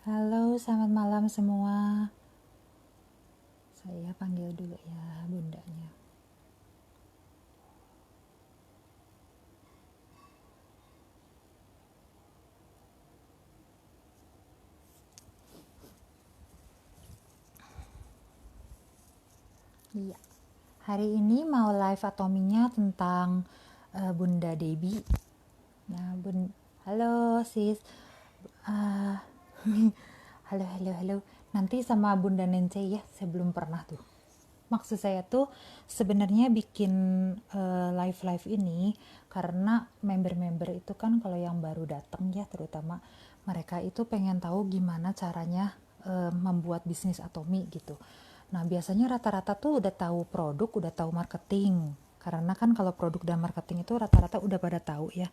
Halo, selamat malam semua. Saya panggil dulu ya bundanya. Iya, hari ini mau live atominya tentang Bunda Debbie. Nah, halo sis. Ah, halo, halo, halo. Nanti sama Bunda Nence ya, saya belum pernah tuh. Maksud saya tuh sebenarnya bikin live-live ini karena member-member itu kan kalau yang baru datang ya terutama mereka itu pengen tahu gimana caranya membuat bisnis Atomi gitu. Nah, biasanya rata-rata tuh udah tahu produk, udah tahu marketing. Karena kan kalau produk dan marketing itu rata-rata udah pada tahu ya.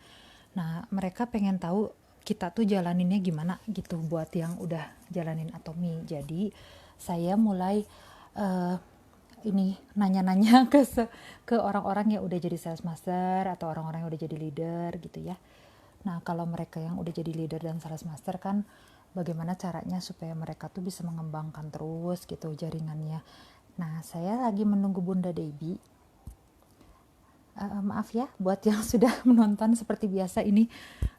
Nah, mereka pengen tahu kita tuh jalaninnya gimana gitu buat yang udah jalanin Atomi. Jadi, saya mulai eh, ini nanya-nanya ke orang-orang yang udah jadi sales master atau orang-orang yang udah jadi leader gitu ya. Nah, kalau mereka yang udah jadi leader dan sales master kan bagaimana caranya supaya mereka tuh bisa mengembangkan terus gitu jaringannya. Nah, saya lagi menunggu Bunda Debbie. Maaf ya buat yang sudah menonton seperti biasa ini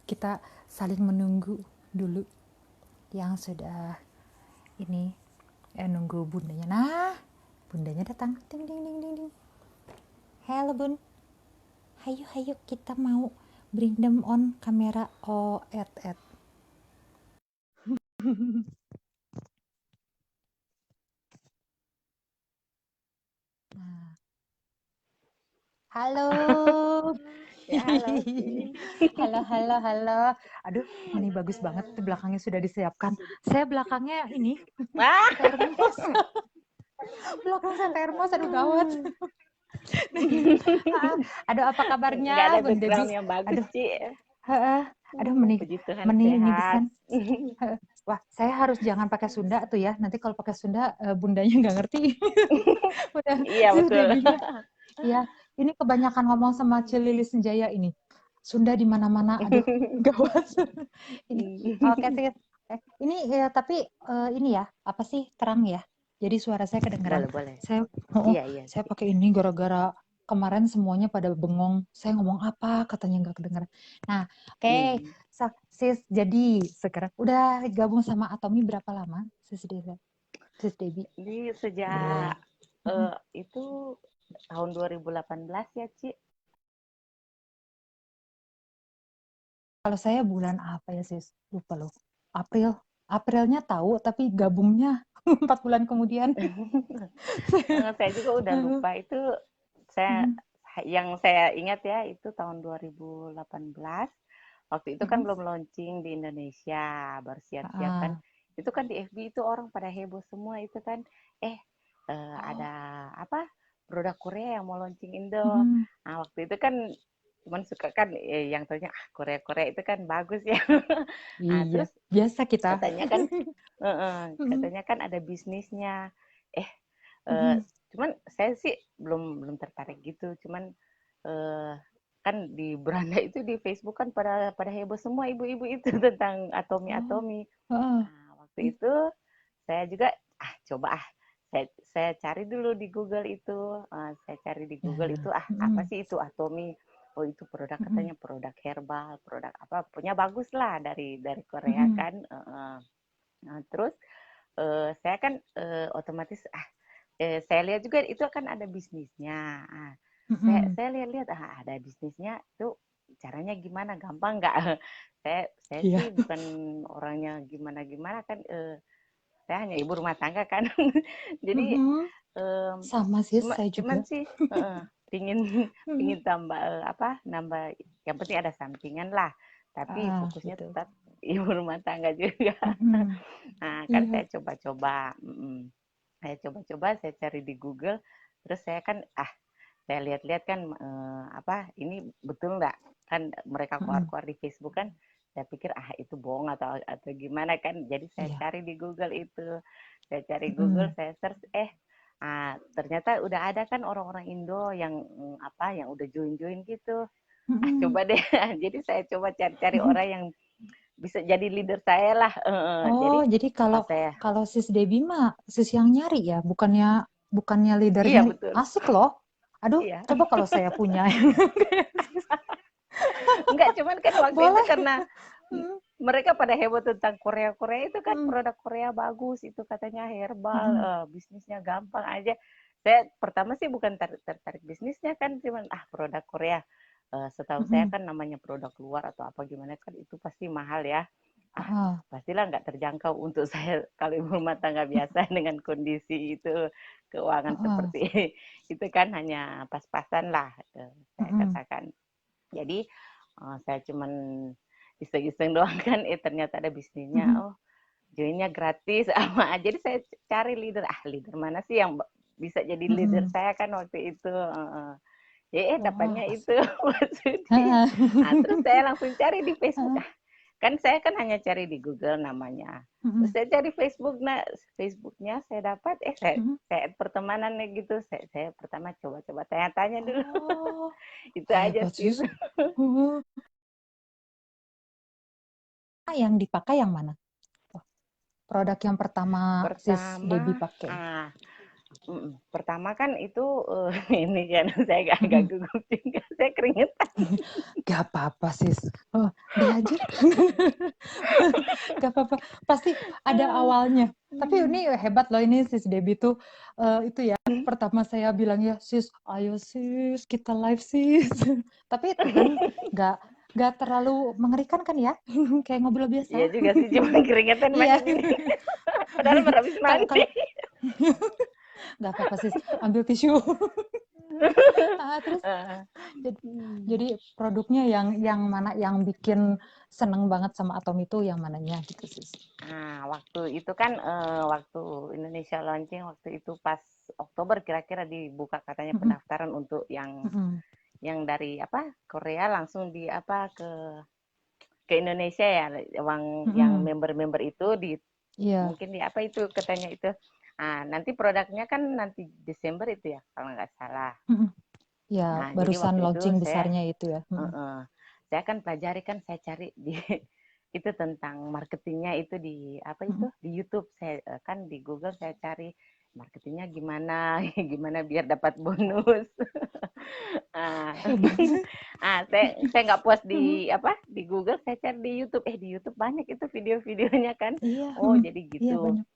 kita saling menunggu dulu yang sudah ini nunggu bundanya. Nah, bundanya datang. Ding ding ding ding ding. Hello bun. Hayu hayu kita mau bring them on kamera. Oh, at. Nah, halo. Ya, halo sih. Halo, halo, halo. Aduh, ini bagus banget. Tuh belakangnya sudah disiapkan. Saya belakangnya ini Wah, termos. Belakang saya termos. Aduh, gawat. Aduh, apa nggak kabarnya, ada Bun background Debi? yang bagus, Aduh, Ci. heeh. Aduh, meni, Puji Tuhan meni ini sehat. pisan. Heeh. Wah, saya harus jangan pakai Sunda tuh ya. Nanti kalau pakai Sunda, bundanya nggak ngerti. Udah, Iya, betul. Debinya. Iya, ini kebanyakan ngomong sama Cililis Senjaya ini. Sunda di mana-mana. Aduh, gawat. Ini. Oke, sih. Ini ya, tapi ini ya, apa sih terang ya? Jadi suara saya kedengeran. Boleh, boleh. Saya, oh, Iya, iya, saya Ci. pakai ini gara-gara kemarin semuanya pada bengong. Saya ngomong apa, katanya nggak kedengeran. Nah, oke, Hmm. sis. Jadi sekarang udah gabung sama Atomi berapa lama, sis Devi? Sis Devi. Ini sejak Mm-mm. itu tahun 2018 ya, Ci. Kalau saya bulan apa ya sis? Lupa loh. April. Aprilnya tahu, tapi gabungnya 4 bulan kemudian. Saya juga udah lupa itu. Saya yang saya ingat ya itu tahun 2018. Waktu itu kan belum launching di Indonesia, baru siap-siap kan. Ah, Itu kan di FB itu orang pada heboh semua itu kan. Eh, oh, ada apa? Produk Korea yang mau launching Indo. mm, Nah, waktu itu kan cuman suka kan yang tanya Korea-Korea itu kan bagus ya. Nah, iya. terus Biasa kita. katanya kan Mm, katanya kan ada bisnisnya. Eh, eh, mm, cuman saya sih belum belum tertarik gitu. Cuman eh, kan di beranda itu di Facebook kan pada pada heboh semua ibu-ibu itu tentang oh, atomi-atomi. oh, Nah, waktu itu saya juga coba saya cari dulu di Google itu. Saya cari di Google nah, itu apa mm, sih itu atomi? Oh itu produk mm, katanya produk herbal, produk apa? Punya bagus lah dari Korea mm, kan. Nah, terus saya kan otomatis saya lihat juga itu kan ada bisnisnya. mm, Saya lihat-lihat ada bisnisnya itu caranya gimana gampang nggak? Saya iya. sih bukan orangnya gimana-gimana kan saya hanya ibu rumah tangga kan. Jadi Mm, sama sih, saya juga. cuman sih pingin Mm, pingin tambah apa nambah yang penting ada sampingan lah. Tapi fokusnya betul. tetap ibu rumah tangga juga. Mm, Nah, kan iya. saya coba-coba, saya coba-coba, saya cari di Google, terus saya kan, saya lihat-lihat kan, apa, ini betul nggak? Kan mereka Mm, keluar-keluar di Facebook kan, saya pikir, itu bohong atau gimana kan, jadi saya iya. cari di Google itu, saya cari Google, Mm, saya search, ternyata udah ada kan orang-orang Indo yang apa, yang udah join-join gitu. mm, Coba deh, jadi saya coba cari-cari mm, orang yang bisa jadi leader saya lah. Jadi Oh, jadi kalau pas saya, kalau Sis Debbie mah Sis yang nyari ya, bukannya leadernya. iya betul, Asik loh. Aduh, iya. coba kalau saya punya. Enggak, cuman kan waktu itu Boleh. karena Hmm, mereka pada heboh tentang Korea. Korea itu kan hmm, produk Korea bagus, itu katanya herbal, hmm, bisnisnya gampang aja. Saya pertama sih bukan tertarik bisnisnya kan, cuman produk Korea. Setahu saya hmm, kan namanya produk luar atau apa gimana kan itu pasti mahal ya. Ah, ah, pastilah nggak terjangkau untuk saya kalau ibu rumah tangga biasa dengan kondisi itu keuangan ah, seperti itu kan hanya pas-pasan lah, saya hmm, katakan. Jadi saya cuman iseng-iseng doang kan, ternyata ada bisnisnya. hmm, Oh, joinnya gratis sama. Jadi saya cari leader. Leader mana sih yang bisa jadi leader hmm. saya kan waktu itu. Wah, Dapatnya itu asik. maksudnya. Ah, Terus saya langsung cari di Facebook. ah, Kan saya kan hanya cari di Google namanya. Terus hmm, saya cari Facebook, nah Facebooknya saya dapat, hmm. saya add pertemanannya gitu. Saya pertama coba-coba tanya-tanya dulu. Oh, Itu aja hebat sih. sis. Hmm. Yang dipakai yang mana? Produk yang pertama Sis Debbie Pertama, pakai. pertama kan itu ini kan saya agak Mm-mm. gugup juga, saya keringetan. Gak apa-apa sis. Oh, diajar. Gak apa-apa. Pasti ada awalnya. Tapi ini hebat loh ini sis Debbie tuh. Itu ya. Pertama saya bilang ya sis, ayo sis kita live sis. Tapi itu kan gak gak terlalu mengerikan kan ya? Kayak ngobrol Iya biasa. juga sih, cuma keringetan Iya. banyak ini. Padahal baru habis Kalau mandi. kalau nggak apa-apa sis. Ambil tisu. Terus Eh, Jadi, hmm. jadi produknya yang mana yang bikin seneng banget sama Atom itu yang mananya gitu sih. Waktu itu kan waktu Indonesia launching waktu itu pas Oktober kira-kira dibuka katanya Mm-mm, pendaftaran untuk mm-mm, yang dari apa Korea langsung di apa ke Indonesia ya, yang mm-mm. member-member itu Iya, mungkin di apa itu katanya itu. Nanti produknya kan nanti Desember itu ya kalau nggak salah. mm-mm. Ya Jadi barusan waktu itu launching besarnya itu ya. Mm-mm, saya kan pelajari kan saya cari di itu tentang marketingnya itu di apa itu mm-mm. di YouTube saya kan di Google saya cari marketingnya gimana gimana biar dapat bonus. ah, Hebat. saya nggak puas Mm-mm. di apa di Google saya cari di YouTube di YouTube banyak itu video-videonya kan. Iya, Oh jadi iya gitu. banyak.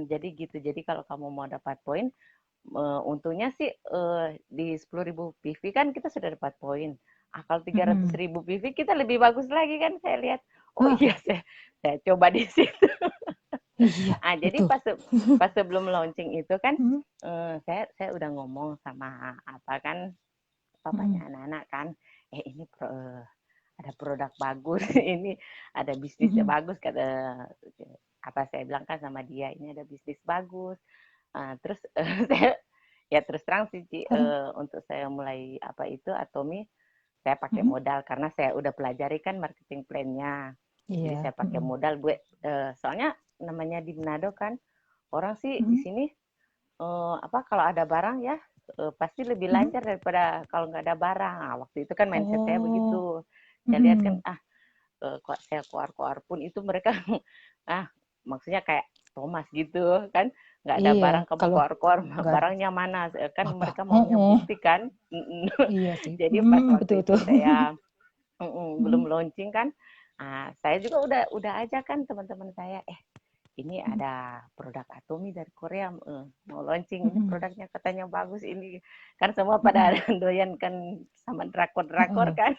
Jadi gitu jadi kalau kamu mau dapat poin untungnya sih di 10.000 PV kan kita sudah dapat poin. Kalau 300 Mm-mm. ribu PV kita lebih bagus lagi kan saya lihat. Oh Ah, iya saya coba di situ. iya Jadi betul. pas sebelum launching itu kan Mm-mm, saya udah ngomong sama apa kan mm-mm, papanya anak-anak kan, ini ada produk bagus, ini ada bisnisnya mm-mm, bagus kata apa saya bilang kan sama dia ini ada bisnis bagus. Terus saya ya terus terang sih Ci, ah, untuk saya mulai apa itu Atomi saya pakai mm-mm. modal karena saya udah pelajari kan marketing plan-nya. Jadi Iya. saya pakai Mm-mm, modal gue soalnya namanya di Manado kan orang sih di mm-mm, sini apa kalau ada barang ya pasti lebih mm-mm. lancar daripada kalau nggak ada barang. Waktu itu kan mindset saya Oh, begitu. Saya lihat kan mm-mm. kok saya keluar-keluar pun itu mereka ah maksudnya kayak Thomas gitu kan nggak ada Iya, barang kamu kalau keluar-keluar nggak barangnya mana kan apa, mereka oh, maunya oh. bukti kan. Iya sih. Jadi pas Betul waktu itu betul. saya belum Mhm, launching kan saya juga udah aja kan teman-teman saya ini mhm, ada produk Atomi dari Korea mau launching ini mhm, produknya katanya bagus ini kan semua pada mhm, doyan kan sama drakor-drakor heeh. kan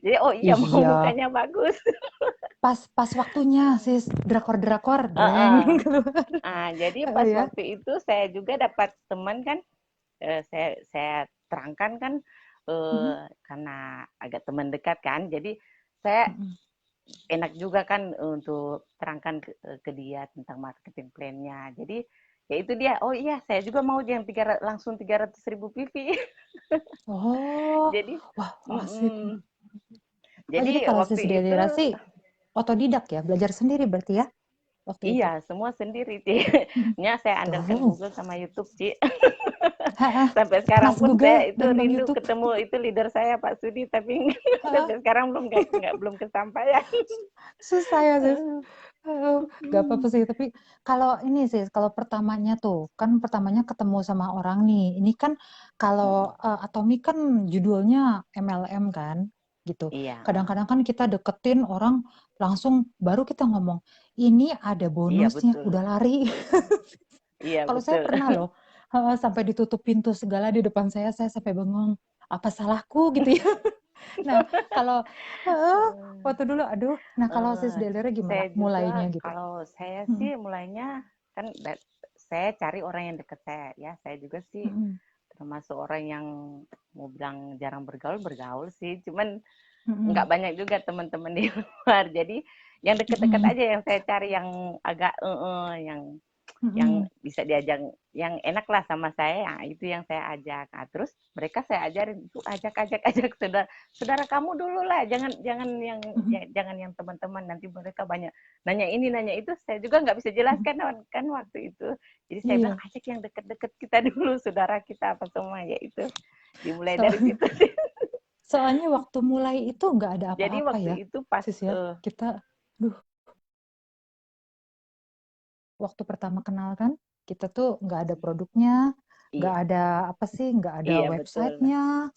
jadi oh iya mau Iya, mukanya bagus. pas pas waktunya sis drakor-drakor deng Heeh. keluar. Jadi Heeh pas ya. waktu itu saya juga dapat teman kan, saya terangkan kan, Mhm, karena agak teman dekat kan, jadi saya mhm. enak juga kan untuk terangkan ke dia tentang marketing plan-nya. Jadi ya itu dia, oh iya saya juga mau yang langsung 300.000 PV. Oh, Jadi, wah asik. mm-mm. Oh jadi Jadi kalau waktu sis itu Delira sih otodidak ya, belajar sendiri berarti ya waktu itu. iya semua sendiri, Ci. Mhm. Nya saya andalkan Tuh, Google sama YouTube, Ci. Sampai sekarang Mas pun Google saya itu dan Bang rindu YouTube. ketemu itu leader saya Pak Sudi, tapi sampai sekarang belum kesampaian. Susah ya sis. Gak apa-apa sih, tapi kalau ini sih, kalau pertamanya tuh, kan pertamanya ketemu sama orang nih. Ini kan kalau Atomi kan judulnya MLM kan, gitu. Iya, Kadang-kadang kan kita deketin orang langsung baru kita ngomong, ini ada iya bonusnya, betul, udah lari. iya Kalau saya betul. pernah loh, sampai ditutup pintu segala di depan saya sampai bengong, apa salahku gitu ya. Nah, kalau heeh, waktu dulu aduh, nah kalau Sis Eh, Delira gimana saya mulainya juga gitu? kalau saya Mhm, sih mulainya kan saya cari orang yang dekat saya ya. Saya juga sih mhm, termasuk orang yang mau bilang jarang bergaul sih. Cuman nggak mhm, banyak juga teman-teman di luar. Jadi yang dekat-dekat mhm, aja yang saya cari yang agak yang mhm, bisa diajak yang enak lah sama saya ya, itu yang saya ajak. Nah, terus mereka saya ajarin tuh ajak saudara saudara kamu dulu lah, jangan jangan yang mhm, jangan yang teman-teman, nanti mereka banyak nanya ini nanya itu, saya juga nggak bisa mhm. jelaskan kan waktu itu. Jadi saya bilang Iya, ajak yang deket-deket kita dulu, saudara kita apa semua ya itu dimulai dari soalnya situ sih. soalnya waktu mulai itu nggak ada Jadi apa-apa waktu ya, itu pas Sis ya. Kita, duh, waktu pertama kenal kan, kita tuh nggak ada produknya, nggak iya ada apa sih, nggak ada iya betul. websitenya.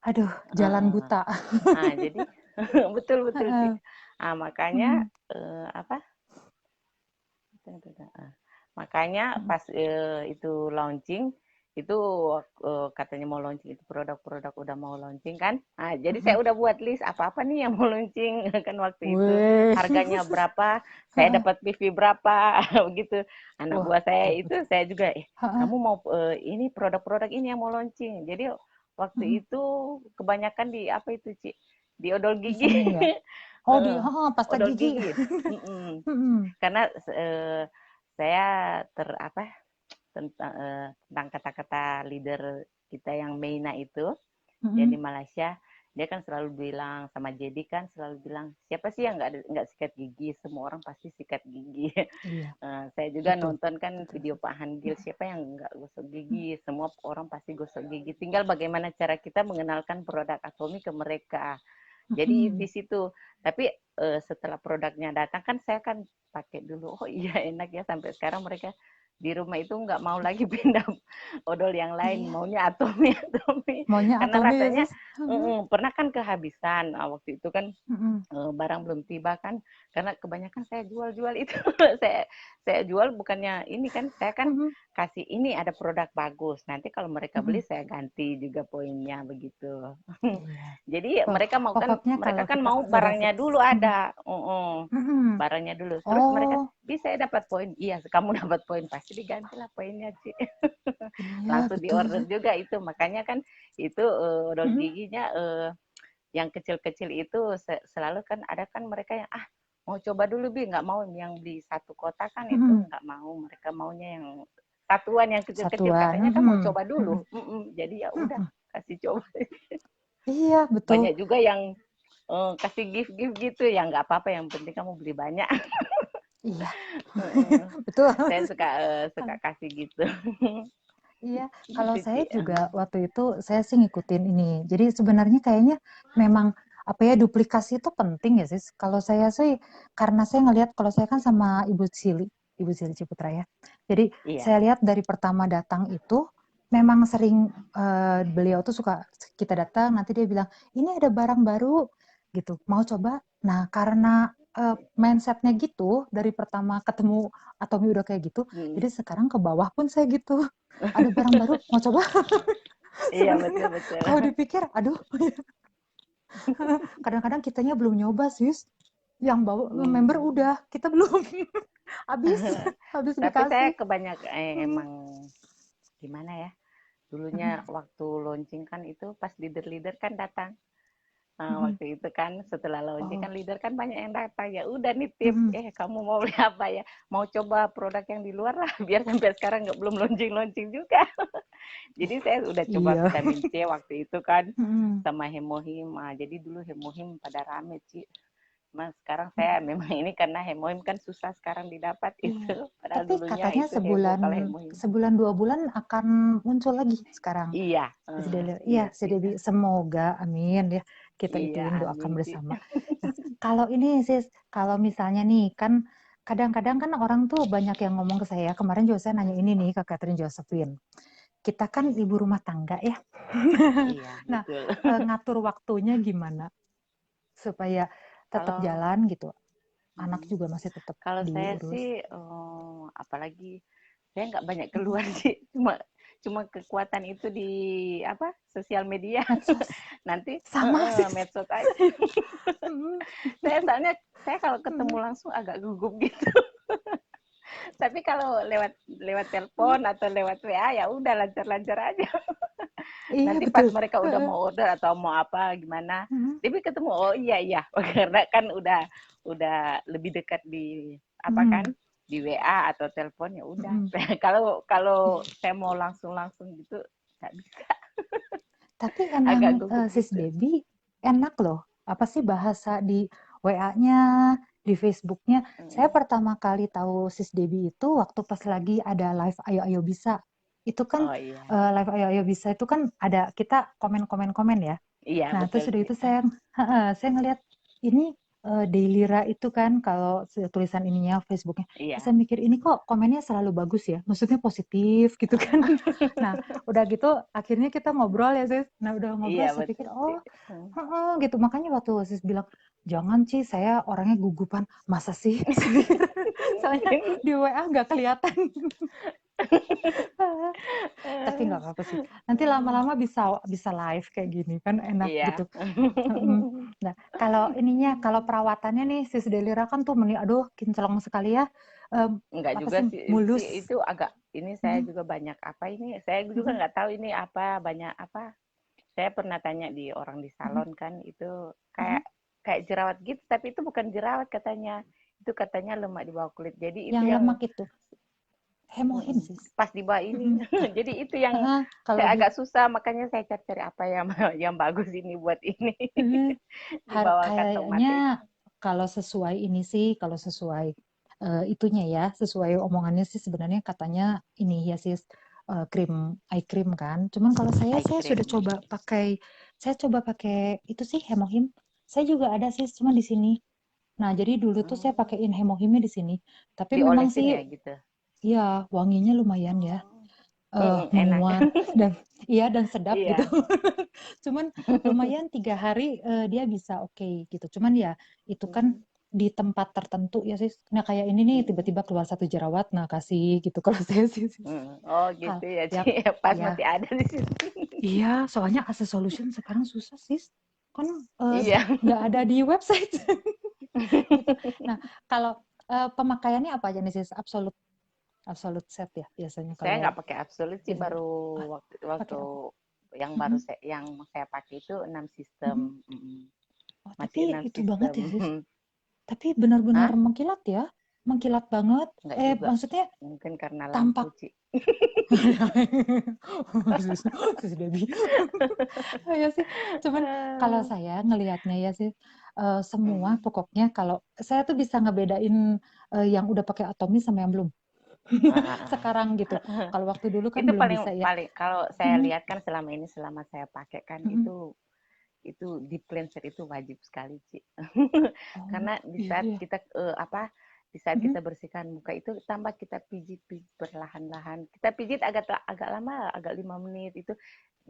Aduh, jalan Heeh. buta. Jadi betul betul sih. Heeh, Makanya mhm, apa makanya mhm, pas itu launching itu katanya mau launching itu produk-produk udah mau launching kan. Jadi saya mhm. udah buat list apa-apa nih yang mau launching kan waktu itu Weh, harganya berapa, saya heeh. dapat PV berapa begitu. Anak Wah, buah saya hebat. itu saya juga Heeh, kamu mau ini produk-produk ini yang mau launching. Jadi mhm. waktu itu kebanyakan di apa itu Ci? Di odol gigi. Listening ya? Oh, di heeh, pasta Odol gigi. gigi. Mm-mm. Mhm, Karena saya apa tentang kata-kata leader kita yang Meina itu yang di mhm. Malaysia, dia kan selalu bilang sama Jadi kan selalu bilang siapa sih yang nggak sikat gigi, semua orang pasti sikat gigi. Iya, Saya juga betul, nonton kan betul. video Pak Hangil, Mhm, siapa yang nggak gosok mhm, gigi, semua orang pasti gosok gigi, tinggal bagaimana cara kita mengenalkan produk Atomi ke mereka. Jadi di mhm. situ. Tapi setelah produknya datang kan saya kan pakai dulu. Oh iya enak ya, sampai sekarang mereka di rumah itu nggak mau lagi pindah odol yang lain, Iya, maunya Atomi Atomi. maunya Karena Atomi ya, rasanya Sis? Mhm, pernah kan kehabisan. Waktu itu kan mhm, barang belum tiba kan, karena kebanyakan saya jual-jual itu. saya saya jual bukannya ini kan, saya kan mhm, kasih ini ada produk bagus, nanti kalau mereka beli mhm. saya ganti juga poinnya begitu. Iya. Jadi Wah, pokoknya mereka kalau kan kita mau udah barangnya dapet dulu mhm, ada, mhm. barangnya dulu, terus mereka Oh, bisa ya dapat poin, iya kamu dapat poin pasti digantilah poinnya Ci. iya Langsung betul diorder sih. juga itu, makanya kan itu odol Mhm, giginya yang kecil-kecil itu selalu kan ada kan mereka yang mau coba dulu bi, nggak mau yang beli satu kotak kan itu mhm. nggak mau, mereka maunya yang satuan yang kecil-kecil, Satuan, katanya kan mau mhm, coba mhm, dulu. Jadi ya udah mhm. kasih coba. Iya, betul. Banyak juga yang kasih gift-gift gitu ya, nggak apa-apa yang penting kamu beli banyak. Iya, betul. Saya suka kasih gitu. Iya, kalau Gitu saya Ci. juga waktu itu saya sih ngikutin ini. Jadi sebenarnya kayaknya memang apa ya duplikasi itu penting ya sih. Kalau saya sih karena saya ngelihat kalau saya kan sama Ibu Sili Ciputra ya. Jadi Iya. saya lihat dari pertama datang itu memang sering beliau tuh suka kita datang nanti dia bilang ini ada barang baru gitu mau coba. Nah karena mindsetnya gitu dari pertama ketemu atau udah kayak gitu, Mm. jadi sekarang ke bawah pun saya gitu ada barang baru mau coba. Iya betul Sebenarnya betul. kalau dipikir aduh kadang-kadang kitanya belum nyoba sis yang bawa member Hmm. udah kita belum habis habis Tapi saya dikasih. kebanyak Hmm, emang gimana ya? hmm, Dulunya waktu launching kan itu pas leader-leader kan datang. hmm. Waktu itu kan setelah launching Oh, kan leader kan banyak yang datang ya. Udah nitip, hmm, kamu mau beli apa ya? Mau coba produk yang di luar lah. Biar sampai sekarang nggak belum launching juga. Jadi saya udah coba iya. vitamin C waktu itu kan Hmm, sama hemohim. Jadi dulu hemohim pada rame sih. Mas sekarang saya memang ini karena Hemohim kan susah sekarang didapat Iya. itu. Padahal Tapi dulunya katanya itu heboh sebulan kalau Hemohim. sebulan 2 bulan akan muncul lagi sekarang. Iya, iya Iya, si sih. Debbie. Semoga, amin ya. Kita Iya, ituin amin doakan Ci. bersama. Nah, kalau ini sis, kalau misalnya nih kan kadang-kadang kan orang tuh banyak yang ngomong ke saya. Kemarin juga saya nanya ini nih ke Catherine Josephine. Kita kan ibu rumah tangga ya. Iya, Nah, betul. ngatur waktunya gimana supaya tetap Kalau jalan gitu. Anak mm, juga masih tetap kalau saya diurus. sih apalagi saya nggak banyak keluar sih, cuma cuma kekuatan itu di apa sosial media. Medsos. Nanti Sama sih. medsos aja. Mm, Saya soalnya saya kalau ketemu mm, langsung agak gugup gitu. Tapi kalau lewat lewat mm. telepon atau lewat WA ya udah lancar-lancar aja. Iya Nanti pas betul. mereka udah mau order atau mau apa gimana, Mm, tapi ketemu oh iya iya karena kan udah lebih dekat di apa kan mm, di WA atau telepon ya udah. mm. Kalau kalau saya mau langsung gitu nggak bisa, Tapi agak emang gugup Sis gitu. Debbie enak loh. Apa sih bahasa di WA-nya, di Facebook-nya. Saya pertama kali tahu Sis Debbie itu waktu pas lagi ada live Ayo Ayo Bisa. Itu kan Oh iya, live Ayo Ayo Bisa itu kan ada kita komen-komen-komen ya. iya Nah, betul terus udah sih. itu saya ngelihat ini Daily Ra itu kan kalau tulisan ininya Facebooknya. Terus Iya. saya mikir ini kok komennya selalu bagus ya, maksudnya positif gitu kan. Nah, udah gitu akhirnya kita ngobrol ya sis. Nah, udah Iya ngobrol saya pikir betul sih. oh gitu. Makanya waktu sis bilang jangan sih saya orangnya gugupan. Masa sih? Saya pikir, soalnya di WA nggak kelihatan. Tapi nggak apa-apa sih. Nanti lama-lama bisa bisa live kayak gini kan enak Iya. gitu. Mhm. Nah, kalau ininya, kalau perawatannya nih, Sis Delira kan tuh aduh kinclong sekali ya. Em, Enggak apa juga sih, sih, mulus. itu agak ini saya Mhm, juga banyak apa ini, saya juga mhm, nggak tahu ini apa banyak apa. Saya pernah tanya di orang di mhm, salon kan itu mhm. kayak kayak jerawat gitu, tapi itu bukan jerawat katanya. Itu katanya lemak di bawah kulit. Jadi itu Yang yang lemak itu, hemohim sis. pas di bawah ini. Mhm. Jadi itu yang Kalau saya di, agak susah, makanya saya cari-cari apa yang yang bagus ini buat ini mhm, di bawah kantong mata itu. kayaknya kalau sesuai ini sih, kalau sesuai itunya ya, sesuai omongannya sih sebenarnya katanya ini ya sis, krim eye cream kan. Cuman kalau Eye saya sudah cream. coba pakai, saya coba pakai itu sih hemohim. Saya juga ada sis, cuma di sini. Nah, jadi dulu tuh saya pakein hemohimnya di sini. Tapi memang Diolesin sih, ya gitu. ya wanginya lumayan ya, Enak. menguat dan iya dan sedap gitu. Iya. Cuman lumayan 3 hari dia bisa oke gitu. Cuman ya itu kan di tempat tertentu ya sih. Nah kayak ini nih tiba-tiba keluar satu jerawat, nah kasih gitu kalau saya sih. Oh Kal gitu ya, ya Ci. Pas ya masih ada di situ. iya soalnya access solution sekarang susah sis. Kan Iya. nggak ada di website gitu. Nah kalau pemakaiannya apa aja nih sis? Absolute absolute set ya biasanya Saya kalau nggak pakai absolut sih, biasanya. baru Ah, waktu pakai waktu apa? baru Mhm, yang saya pakai itu 6 mhm. sistem. Oh, Masih tapi 6 itu banget sistem. ya, Sis. Tapi benar-benar Hah? mengkilat ya. Mengkilat banget. Nggak juga. Maksudnya Mungkin karena lampu, tampak. Ci. Sis, Sis Debbie. Ya sih. Cuman kalau saya ngelihatnya ya sih, semua pokoknya kalau saya tuh bisa ngebedain yang udah pakai Atomi sama yang belum. Sekarang gitu. Kalau waktu dulu kan Itu belum paling bisa ya. paling kalau saya Mhm, lihat kan selama ini selama saya pakai kan mhm. itu deep cleanser itu wajib sekali, Ci. Oh, Karena di iya saat ya. kita apa di saat Mhm, kita bersihkan muka itu tambah kita pijit-pijit perlahan-lahan. Kita pijit agak agak lama, agak 5 menit itu.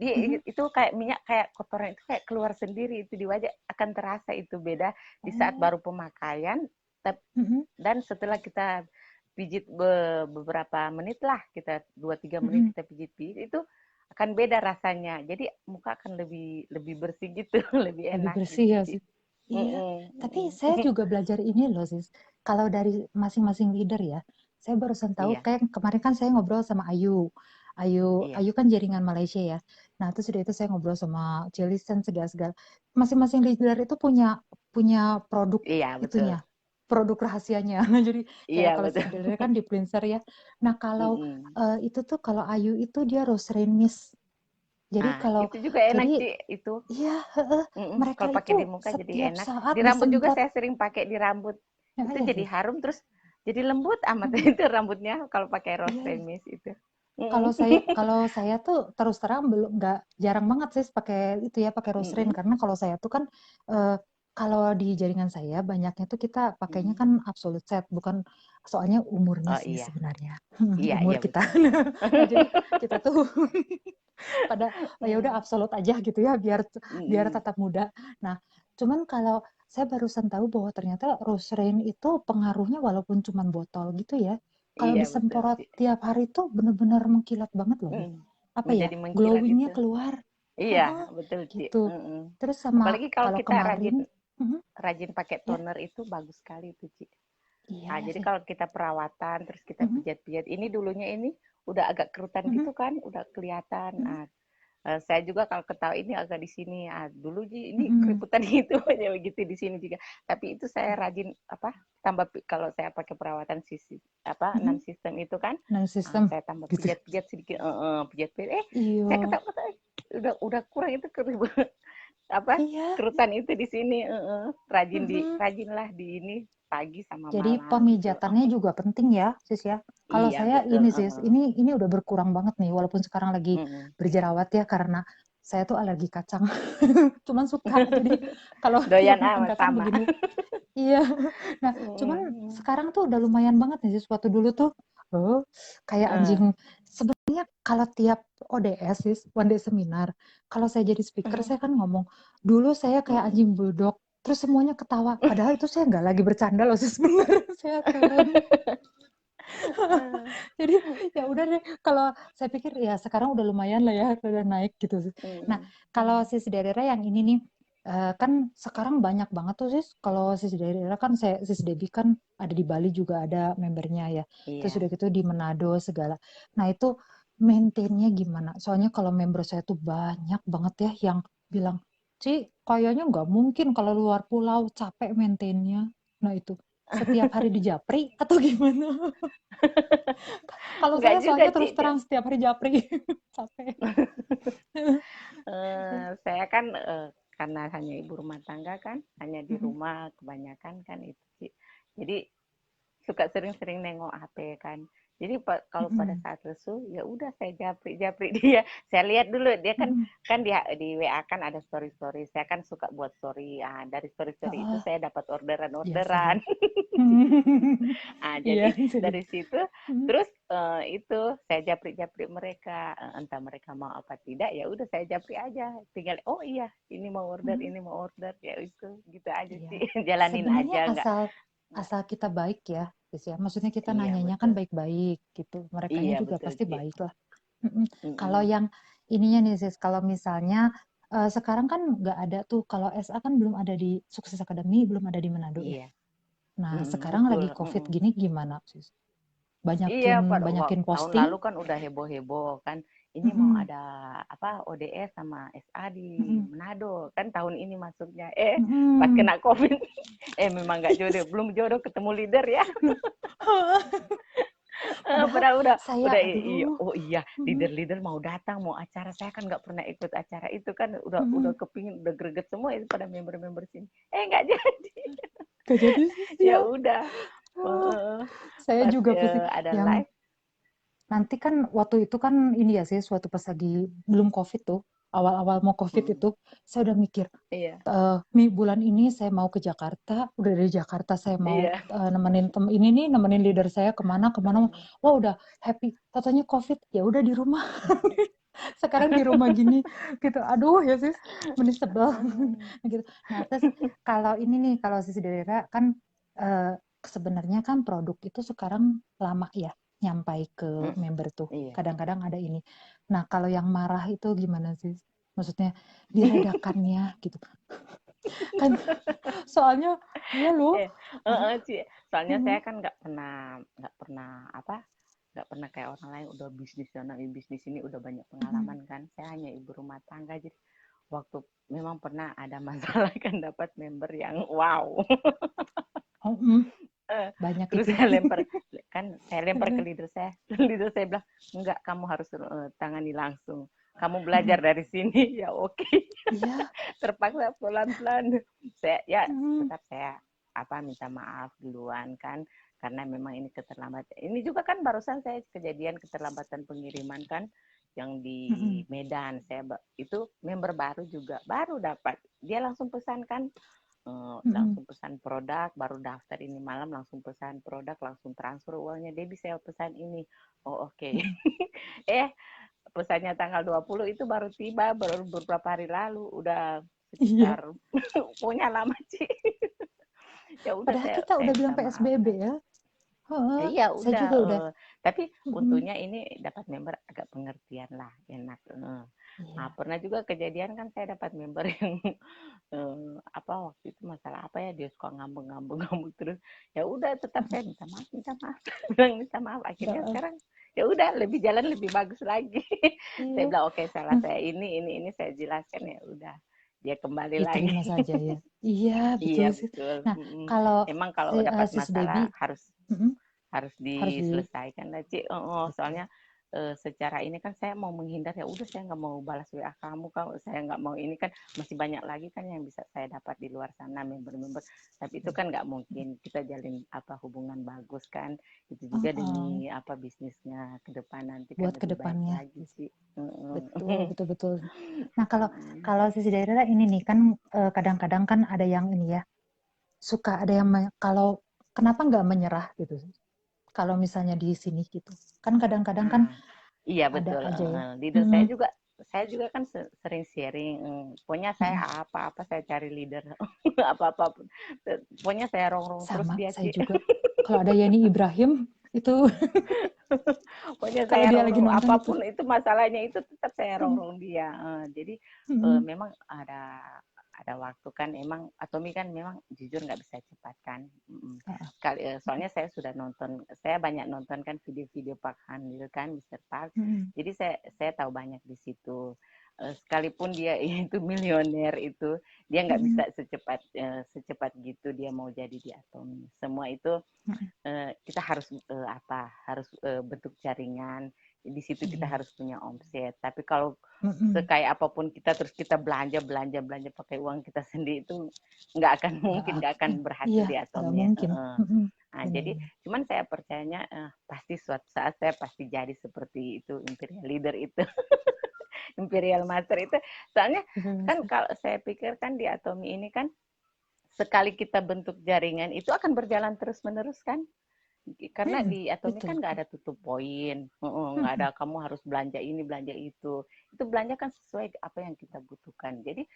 mhm. Itu kayak minyak kayak kotoran itu kayak keluar sendiri itu di wajah akan terasa itu beda di saat Oh, baru pemakaian mhm, dan setelah kita pijit beberapa menit lah kita 2-3 menit mhm. kita pijit-pijit itu akan beda rasanya jadi muka akan lebih lebih bersih gitu lebih Lebih enak bersih gitu ya sih. sih. Iya, tapi saya juga belajar ini loh sis. Kalau dari masing-masing leader ya, saya barusan tahu Iya, kayak kemarin kan saya ngobrol sama Ayu. Ayu, iya, Ayu kan jaringan Malaysia ya. Nah, terus udah itu saya ngobrol sama Jelisen segala-segala. Masing-masing leader itu punya punya produk iya betul, itunya, produk rahasianya. Nah, jadi kayak iya kalau betul. sebenarnya kan di cleanser ya. Nah, kalau itu tuh kalau Ayu itu dia rose rain mist. Jadi Ah, kalau itu juga enak, jadi Ci, itu. iya, heeh, mereka Kalau pakai itu di muka jadi setiap enak. saat Di rambut juga disemprot. saya sering pakai di rambut. Ya, Itu ya jadi sih. harum terus jadi lembut amat Mhm, itu rambutnya kalau pakai rose iya. remis itu. Kalau Mm-mm. saya tuh terus terang belum nggak jarang banget sih pakai itu ya, pakai Rosrin Mm-mm. karena kalau saya tuh kan eh, kalau di jaringan saya banyaknya tuh kita pakainya kan Mm. absolute set, bukan soalnya umurnya Oh sih iya, sebenarnya. iya Umur iya kita. betul. Nah, jadi kita tuh pada oh ya udah Mm. absolut aja gitu ya biar biar Mm-mm. tetap muda. Nah, cuman kalau saya barusan tahu bahwa ternyata Rose Rain itu pengaruhnya walaupun cuman botol gitu ya. Kalau Iya betul, disemprot Ci. tiap hari tuh bener-bener mengkilat banget loh. Mm. Apa ya? Menjadi mengkilat Glowingnya itu. keluar. Iya, Heeh, betul, Ci. gitu. Mm-mm. Terus sama Apalagi kalau kalau kita kemarin, rajin mhm, rajin pakai ya, toner itu bagus sekali itu, Ci. iya Ah, ya jadi sih. kalau kita perawatan terus kita Mhm, pijat-pijat, ini dulunya ini udah agak kerutan mhm, gitu kan, udah kelihatan. mhm, Saya juga kalau ketahui ini agak di sini, dulu ini mhm. keriputan gitu aja begitu di sini juga. Tapi itu saya rajin apa tambah kalau saya pakai perawatan sisi apa Mhm. non sistem itu kan, Non sistem saya tambah gitu. pijat-pijat sedikit, pijat-pijat. Saya Iya, ketahui udah kurang itu apa iya. kerutan itu di sini. Mhm. Rajinlah di ini pagi sama Jadi malam gitu. pemijatannya juga penting ya, Sis ya. Kalau Iya saya betul. ini Sis, ini udah berkurang banget nih, walaupun sekarang lagi Mm-mm. berjerawat ya karena saya tuh alergi kacang. Cuman suka. Jadi kalau tiap Doyan makan amat kacang sama. begini, iya. Nah, cuman Mm-mm. sekarang tuh udah lumayan banget nih Sis. Waktu dulu tuh, oh, kayak anjing. Eh. Sebenarnya kalau tiap ODS Sis, one day seminar, kalau saya jadi speaker saya kan ngomong, dulu saya kayak Mm-mm. anjing bulldog. Terus semuanya ketawa. Padahal itu saya nggak lagi bercanda loh Sis, sebenarnya saya turun. Jadi ya udah deh kalau saya pikir ya sekarang udah lumayan lah ya udah naik gitu sih. Nah, Mm. kalau Sis Daerah yang ini nih kan sekarang banyak banget tuh Sis. Kalau Sis Daerah kan saya Sis Debbie kan ada di Bali juga ada membernya ya. Terus Iya. udah gitu di Manado segala. Nah, itu maintainnya gimana? Soalnya kalau member saya tuh banyak banget ya yang bilang, "Ci, kayaknya nggak mungkin kalau luar pulau capek maintainnya." Nah, itu setiap hari di Japri atau gimana? Kalau Enggak saya juga, soalnya terus Ci. terang setiap hari japri. Capek. Saya kan karena hanya ibu rumah tangga kan, hanya di Mhm, rumah kebanyakan kan itu sih. Jadi suka sering-sering nengok HP kan. Jadi kalau pada mhm, saat lesu ya udah saya japri dia. Saya lihat dulu dia kan mhm. kan di WA kan ada story-story. Saya kan suka buat story. Dari story-story itu Heeh, saya dapat biasa ya. orderan-orderan. Iya Jadi sih. dari situ Mhm, terus itu saya japri-japri mereka, entah mereka mau apa tidak ya udah saya japri aja. Tinggal oh iya mhm. ini mau order ya itu gitu aja Iya. sih. Jalanin Sebenarnya aja asal nggak asal kita baik ya, Sis ya. Maksudnya kita iya nanyanya kan betul. baik-baik gitu. Merekanya Iya juga betul, pasti Ci. baik lah. Mhm. Kalau Mm-mm. yang ininya nih Sis, kalau misalnya sekarang kan nggak ada tuh, kalau SA kan belum ada di Sukses Academy, belum ada di Manado ya. Iya, Nah, sekarang betul. lagi COVID gini gimana Sis? Iya, Banyakin pada banyakin tahun posting? lalu kan udah heboh-heboh kan. Ini mau Mhm, ada apa ODS sama SA di mhm, Manado kan tahun ini masuknya. Pas mhm. kena COVID, memang nggak jodoh, belum jodoh ketemu leader ya. Loh, padahal Padahal saya iya, aduh, oh iya, mhm, leader-leader mau datang, mau acara. Saya kan nggak pernah ikut acara itu kan, udah mhm. kepingin, udah greget semua itu pada member-member sini. Nggak jadi. Gak jadi sih, Ya ya. udah, Oh, eh, saya pas juga pusing. ada Yang live. nanti kan waktu itu kan ini ya sih, suatu pas lagi belum COVID tuh, awal-awal mau COVID Hmm, itu, saya udah mikir, iya, nih bulan ini saya mau ke Jakarta, udah dari Jakarta saya mau iya. nemenin ini nih, nemenin leader saya kemana kemana, wah udah happy. Katanya COVID, ya udah di rumah. Sekarang di rumah gini gitu, aduh ya sis, mending sebel gitu. Nah terus kalau ini nih, kalau sisi daerah kan eh, sebenarnya kan produk itu sekarang lama ya nyampai ke Mm, member tuh, iya. kadang-kadang ada ini. Nah kalau yang marah itu gimana sih, maksudnya diredakannya gitu kan, soalnya iya loh, aduh. Ci. Soalnya saya Mm, kan nggak pernah apa, nggak pernah kayak orang lain udah bisnis sana, bisnis ini udah banyak mm, pengalaman kan. Saya hanya ibu rumah tangga, jadi waktu memang pernah ada masalah kan dapat member yang wow. oh, banyak Terus itu. saya lempar ke leader saya, leader saya bilang enggak, kamu harus tangani langsung. kamu Mm-mm. belajar dari sini ya oke. Iya. Terpaksa pelan-pelan. Saya ya Mm-mm. tetap saya minta maaf duluan kan karena memang ini keterlambatan. Ini juga kan barusan saya kejadian keterlambatan pengiriman kan yang di Mm-mm. Medan. Saya itu member baru juga baru dapat. Dia langsung pesan kan Mm-mm. langsung pesan produk, baru daftar ini malam langsung pesan produk, langsung transfer uangnya. Dia bisa pesan ini. Oh oke. Okay. Mm-mm. Pesannya tanggal 20 itu baru tiba, baru beberapa hari lalu, udah Iya. sekitar pokoknya lama sih. Ya udah Padahal kita saya udah bilang minta maaf PSBB kan. ya. Heeh. Iya Saya udah, juga udah. tapi Mm-mm. untungnya ini dapat member agak pengertian lah, enak. Nah, Iya. pernah juga kejadian kan saya dapat member yang waktu itu masalah apa ya dia suka ngambek terus. Ya udah tetap saya minta maaf, bilang minta maaf. Akhirnya Heeh. sekarang ya udah lebih jalan lebih bagus lagi. Saya Iya. bilang oke salah saya ini saya jelaskan ya udah dia kembali lagi. Diterima saja ya. Iya, betul Iya sih. betul. Nah, kalau Emang kalau dapat Sis masalah Debbie, harus mm-mm, harus harus di diselesaikan lah Ci. betul. Soalnya secara ini kan saya mau menghindar ya udah saya nggak mau balas WA kamu kalau saya nggak mau ini kan masih banyak lagi kan yang bisa saya dapat di luar sana member-member tapi itu kan nggak mungkin kita jalin hubungan bagus kan itu juga Heeh, demi bisnisnya ke depan nanti kan buat lebih baik kedepannya. lagi sih. Betul, betul, betul. Nah, kalau kalau Sisi Daerah ini nih kan kadang-kadang kan ada yang ini ya, suka ada yang kalau kenapa nggak menyerah gitu. Kalau misalnya di sini gitu. Kan kadang-kadang kan Ah, iya ada betul. aja ya. Leader Mm-mm, saya juga kan sering sharing. Pokoknya saya mm-mm. apa-apa saya cari leader apa-apa pun. Pokoknya saya rongrong terus Sama, dia saya Ci. juga. Kalau ada Yeni Ibrahim itu Pokoknya kalau saya dia lagi rongrong nonton itu. apapun itu masalahnya itu tetap saya Mm-mm, rongrong dia. Jadi mm-mm. memang ada waktu kan emang Atomi kan memang jujur nggak bisa cepat kan. Ah, Soalnya saya sudah nonton, saya banyak nonton kan video-video Park Han gitu kan, Mister Park. mm-mm. Jadi saya tahu banyak di situ. Sekalipun dia itu milioner itu, dia nggak bisa Mm-mm, secepat gitu dia mau jadi di Atomi. Semua itu mm-mm. kita harus harus bentuk jaringan di situ kita Iya. harus punya omset tapi kalau Mm-mm. sekaya apapun kita terus kita belanja pakai uang kita sendiri itu nggak akan Nggak mungkin nggak akan berhasil iya, di nggak Atomnya. mungkin. Mm-mm. Nah, jadi Benar-benar. cuman saya percayanya pasti suatu saat saya pasti jadi seperti itu imperial leader itu imperial master itu soalnya kan kalau saya pikir kan di Atomi ini kan sekali kita bentuk jaringan itu akan berjalan terus menerus kan karena Mm-mm. di Atomi Betul, kan nggak betul. ada tutup poin, nggak Mm-mm. ada kamu harus belanja ini belanja itu belanja kan sesuai apa yang kita butuhkan. Jadi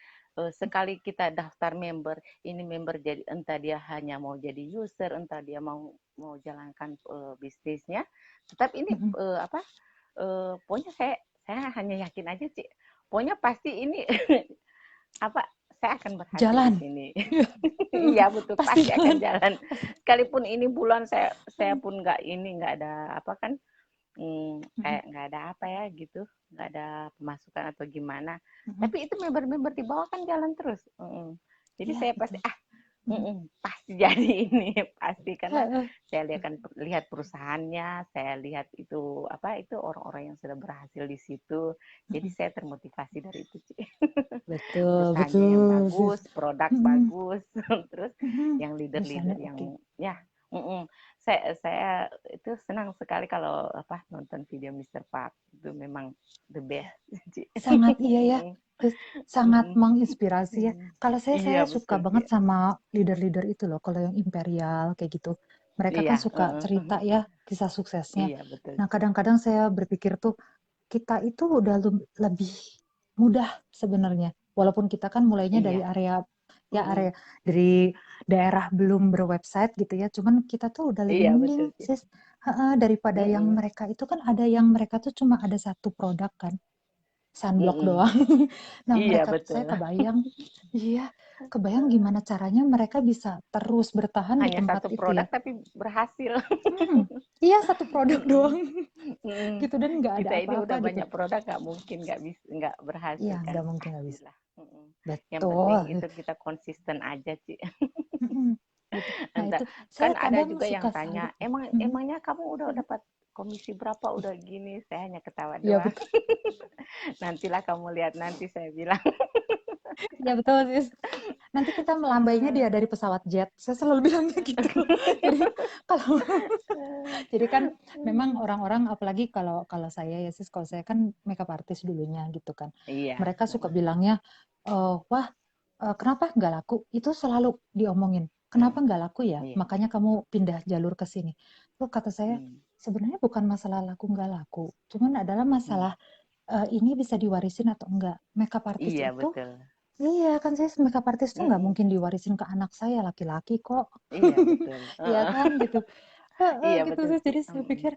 sekali kita daftar member, ini member jadi entah dia hanya mau jadi user, entah dia mau mau jalankan bisnisnya, tetap ini Mm-mm. pokoknya saya hanya yakin aja sih, pokoknya pasti ini apa saya akan berhasil di Jalan. sini. Iya betul Pasti pasti akan jalan. jalan. Sekalipun ini bulan saya pun nggak ada apa kan Mm-mm. kayak nggak ada apa ya gitu nggak ada pemasukan atau gimana. Mm-mm. Tapi itu member-member di bawah kan jalan terus. Jadi Iya, saya pasti betul. Mm-mm. pasti jadi ini pasti karena Heeh. saya lihat perusahaannya, saya lihat itu apa itu orang-orang yang sudah berhasil di situ. Jadi Mm-mm. saya termotivasi dari itu. Betul, Perusahaannya yang betul, sis. bagus, produk Mm-mm. bagus, terus Mm-mm. yang leader-leader Perusahaannya yang oke. ya, saya itu senang sekali kalau nonton video Mister Park itu memang the best. Sangat iya ya, Sis. Sangat menginspirasi ya. Kalau saya Iya suka betul banget sih. sama leader-leader itu loh, kalau yang imperial kayak gitu. Mereka kan Iya, suka cerita ya kisah suksesnya. iya betul Nah, sih. kadang-kadang saya berpikir tuh kita itu udah lebih mudah sebenarnya. Walaupun kita kan mulainya dari Iya, area ya area dari daerah belum berwebsite gitu ya. Cuman kita tuh udah lebih iya muling betul sih. sis. Daripada yang mereka itu kan ada yang mereka tuh cuma ada satu produk kan, sunblock doang. Nah Iya mereka betul. saya kebayang, iya kebayang gimana caranya mereka bisa terus bertahan di Hanya tempat satu itu ya. produk tapi berhasil. Iya satu produk doang Mm. gitu dan nggak ada Kita ini apa-apa udah gitu. banyak produk nggak mungkin nggak Iya berhasil kan nggak mungkin nggak bisa. pastilah. Yang penting Betul. itu kita konsisten aja sih. Mm-mm, gitu. Nah Entah itu saya kan ada kadang juga yang suka tanya salut. emang Mm-mm, emangnya kamu udah mm-mm, dapat komisi berapa udah gini, saya hanya ketawa Iya doang. betul. Nantilah kamu lihat nanti, saya bilang. Iya betul sis. Nanti kita melambainya dia dari pesawat jet. Saya selalu bilangnya gitu. Jadi kalau jadi kan memang orang-orang apalagi kalau kalau saya ya sis, kalau saya kan makeup artist dulunya gitu kan. Iya. Mereka suka bilangnya, wah kenapa nggak laku? Itu selalu diomongin. Kenapa nggak laku ya? Iya. Makanya kamu pindah jalur ke sini. Tuh kata saya, Hmm. sebenarnya bukan masalah laku nggak laku, cuman adalah Hmm. masalah ini bisa diwarisin atau enggak. Makeup artist Iya, itu, betul. iya kan saya makeup artist tuh nggak Mm-mm. mungkin diwarisin ke anak saya laki-laki kok. Iya, betul. Iya Heeh. kan gitu. Iya, Gitu betul sih. sih. Jadi saya Mm-mm. pikir,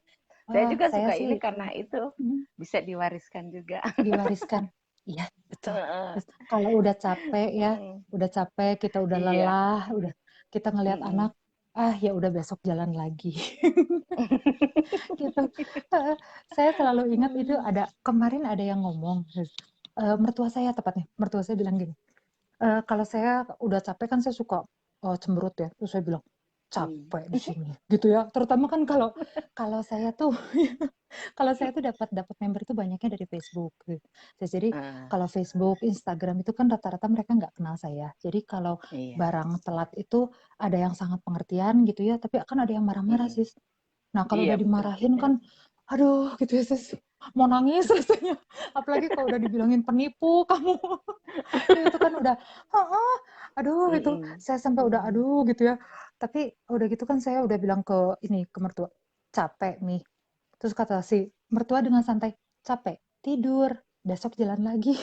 Saya juga saya suka sih ini karena itu mm, bisa diwariskan juga. diwariskan. Iya, betul. Heeh. Terus kalau udah capek ya, Mm. udah capek, kita udah Iya. lelah, udah kita ngelihat Mm-mm. anak, ya udah besok jalan lagi. Gitu. Heeh. Saya selalu ingat itu kemarin ada yang ngomong, mertua saya tepatnya, mertua saya bilang gini, kalau saya udah capek kan saya suka cemberut ya, terus saya bilang Hmm. capek di sini, gitu ya. Terutama kan kalau kalau saya tuh kalau saya tuh dapat dapat member itu banyaknya dari Facebook. Gitu. Jadi Ah, kalau Facebook, Instagram itu kan rata-rata mereka nggak kenal saya. Jadi kalau iya. barang telat itu ada yang sangat pengertian gitu ya, tapi akan ada yang marah-marah Mm-mm. sih. Nah, kalau Iya, udah betul sih. dimarahin kan, aduh gitu ya sis, mau nangis rasanya. Apalagi kalau udah dibilangin penipu kamu. Itu kan udah, "Heeh, aduh itu Mm-mm. saya sampai udah aduh gitu ya. Tapi udah gitu kan saya udah bilang ke ini ke mertua, capek nih. Terus kata si mertua dengan santai, capek, tidur, besok jalan lagi.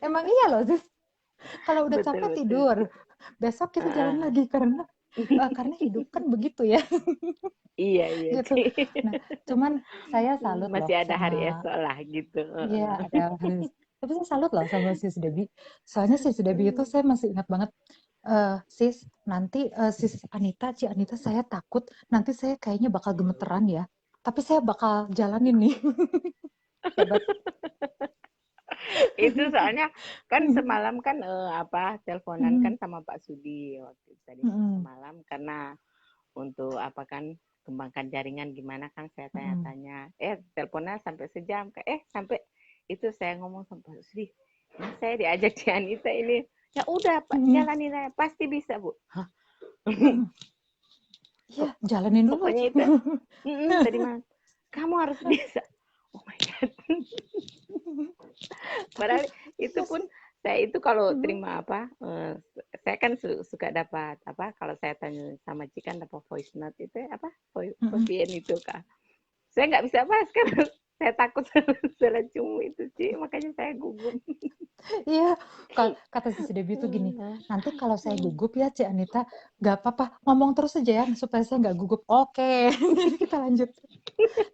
Emang iya loh sis, kalau udah Betul, capek betul tidur, sih. besok kita jalan Ah. lagi karena hidup kan begitu ya Iya, iya gitu. sih. Nah, cuman saya salut loh Masih ada hari sama esok lah gitu. iya Heeh. ada tapi saya salut loh sama sis Debbie. Soalnya sis Debbie itu saya masih ingat banget. Sis, nanti sis Anita, Ci Anita, saya takut nanti saya kayaknya bakal gemeteran ya. Tapi saya bakal jalanin nih. Hebat. Itu soalnya kan semalam kan apa teleponan Mm, kan sama Pak Sudi waktu itu tadi mm, semalam karena untuk apa kan kembangkan jaringan gimana kan saya mm, tanya-tanya teleponnya sampai sejam sampai itu saya ngomong sama Pak Sudi ini saya diajak di Anita ini ya udah Pak mm, jalanin aja pasti bisa Bu. Hah? mm. Iya, jalanin dulu Pokoknya aja. itu tadi mah kamu harus bisa. Oh my god. Tapi Padahal itu iya pun sih. saya itu kalau Mm, terima apa, saya kan suka dapat apa kalau saya tanya sama Cikan dapat voice note itu apa mm. VPN itu kak. Saya nggak bisa bahas karena saya takut salah cumi itu Ci, makanya saya gugup. Iya, kata si Debbie tuh gini, nanti kalau saya gugup ya Ci Anita, gak apa-apa, ngomong terus aja ya, supaya saya nggak gugup. Oke, jadi kita lanjut.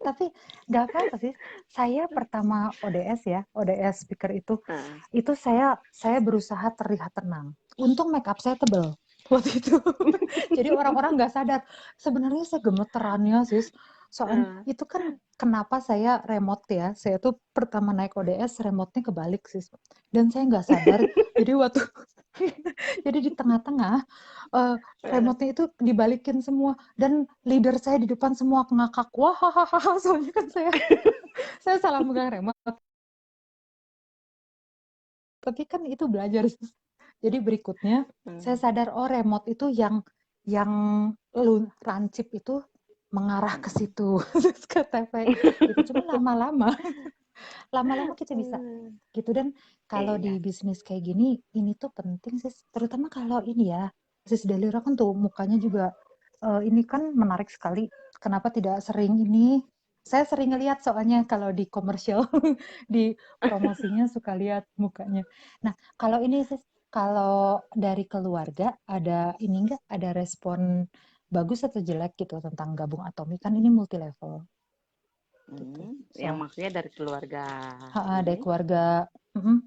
Tapi gak apa-apa sih, saya pertama ODS ya, ODS speaker Ah, itu saya berusaha terlihat tenang. Untung make up saya tebel waktu itu. Jadi orang-orang nggak sadar. Sebenarnya saya gemeterannya sis. Soalnya ah. itu kan kenapa saya remote ya. Saya tuh pertama naik ODS remote-nya kebalik sis. Dan saya nggak sadar. Jadi waktu jadi di tengah-tengah eh, remote-nya itu dibalikin semua dan leader saya di depan semua ngakak wah hahaha soalnya kan saya salah megang remote tapi kan itu belajar. Jadi berikutnya saya Hmm. sadar oh remote itu yang lancip itu mengarah ke situ ke TV gitu. Cuma lama-lama kita bisa Hmm. gitu dan kalau Iya. di bisnis kayak gini ini tuh penting sih terutama kalau ini ya sis Delira kan tuh mukanya juga ini kan menarik sekali. Kenapa tidak sering ini? Saya sering ngeliat soalnya kalau di komersial di promosinya suka lihat mukanya. Nah, kalau ini sis, kalau dari keluarga ada ini enggak ada respon bagus atau jelek gitu tentang gabung Atomi kan ini multi level gitu. Yang So, maksudnya dari keluarga dari ini keluarga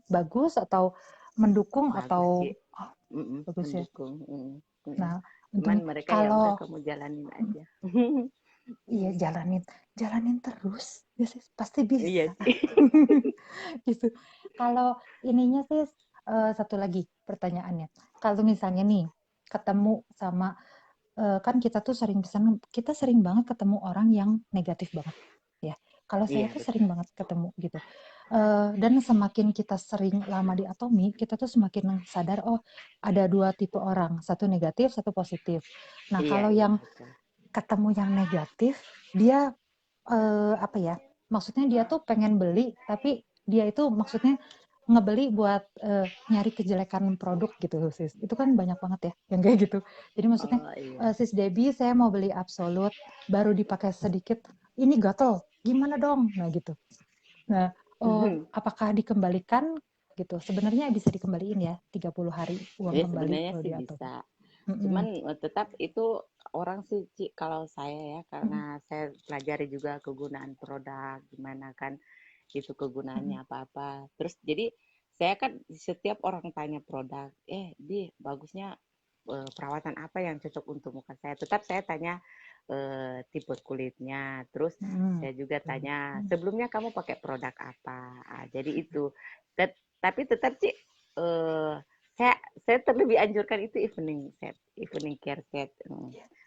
bagus atau mendukung bagus atau sih. bagus ya. Mendukung. Nah, Cuman untungnya mereka ya udah kalau kamu jalanin mm, aja. iya jalanin terus, ya sih pasti Iya bisa. sih. Gitu. Kalau ininya sih satu lagi pertanyaannya. Kalau misalnya nih ketemu sama kan kita tuh kita sering banget ketemu orang yang negatif banget ya. Kalau saya Iya, tuh betul. sering banget ketemu gitu. Dan semakin kita sering lama di Atomi, kita tuh semakin sadar, oh ada dua tipe orang, satu negatif, satu positif. Nah Iya, kalau iya, yang betul. ketemu yang negatif, dia apa ya? Maksudnya dia tuh pengen beli, tapi dia itu maksudnya ngebeli buat nyari kejelekan produk gitu, sis. Itu kan banyak banget ya, yang kayak gitu. Jadi maksudnya, Oh, iya. sis Debbie, saya mau beli Absolut, baru dipakai sedikit, ini gatel, gimana dong? Nah gitu. Nah, apakah dikembalikan gitu? Sebenarnya bisa dikembaliin ya, 30 hari uang Ya kembali sebenarnya kalau sih di Atomi. bisa. Mm-mm. Cuman tetap itu orang sih, Ci, kalau saya ya, Mm-mm. karena saya pelajari juga kegunaan produk, gimana kan itu Mm-mm. kegunaannya apa-apa. Terus jadi saya kan setiap orang tanya produk, di bagusnya perawatan apa yang cocok untuk muka saya. Tetap saya tanya tipe kulitnya. Terus Mm-mm. saya juga tanya, Mm-mm. sebelumnya kamu pakai produk apa? Ah, jadi itu. Tapi tetap sih saya saya terlebih anjurkan itu evening care set.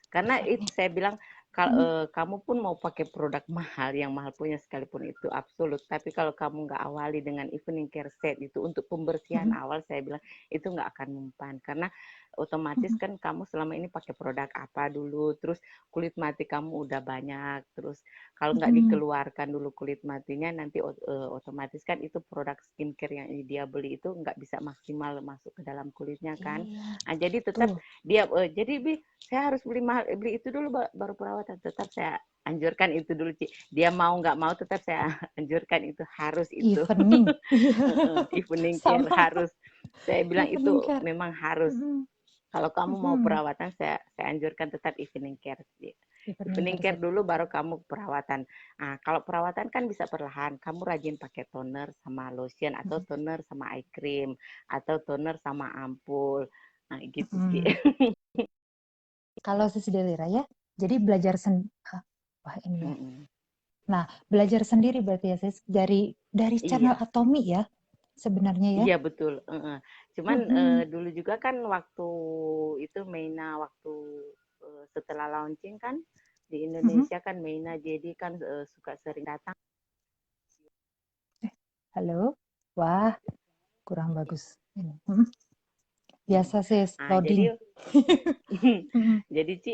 Karena itu Evening. saya bilang kalau Mm-mm. kamu pun mau pakai produk mahal yang mahal punya sekalipun itu absolut, tapi kalau kamu nggak awali dengan evening care set itu untuk pembersihan Mm-mm. awal, saya bilang itu nggak akan mempan karena otomatis Mm-mm. kan kamu selama ini pakai produk apa dulu, terus kulit mati kamu udah banyak, terus kalau nggak Mm-mm. dikeluarkan dulu kulit matinya nanti otomatis kan itu produk skincare yang dia beli itu nggak bisa maksimal masuk ke dalam kulitnya kan. Iya, Nah, jadi tetap betul. dia jadi saya harus beli itu dulu baru perawatan, tetap saya anjurkan itu dulu, Ci. Dia mau nggak mau tetap saya anjurkan itu harus itu. Evening. Iya, Evening care sama. harus, saya bilang Evening itu care. memang harus. Mm-mm. Kalau kamu mau Mm-mm. perawatan, saya anjurkan tetap evening care. Evening Evening care care set. dulu baru kamu perawatan. Nah, kalau perawatan kan bisa perlahan. Kamu rajin pakai toner sama lotion atau Mm-mm. toner sama eye cream atau toner sama ampul. Nah, gitu, Ci. Mm-mm. Kalau Sisi Delira ya, jadi belajar wah ini ya. Nah, belajar sendiri berarti ya Sis dari channel Iya, Atomi ya sebenarnya ya. iya betul. Cuman Mm-mm. dulu juga kan waktu itu Meina waktu setelah launching kan di Mm-mm. Indonesia kan Meina jadi kan suka sering datang. Halo. Wah, kurang bagus. Ini. Mm-mm. Biasa Sis, Nah, loading. jadi Mm-mm. jadi Ci,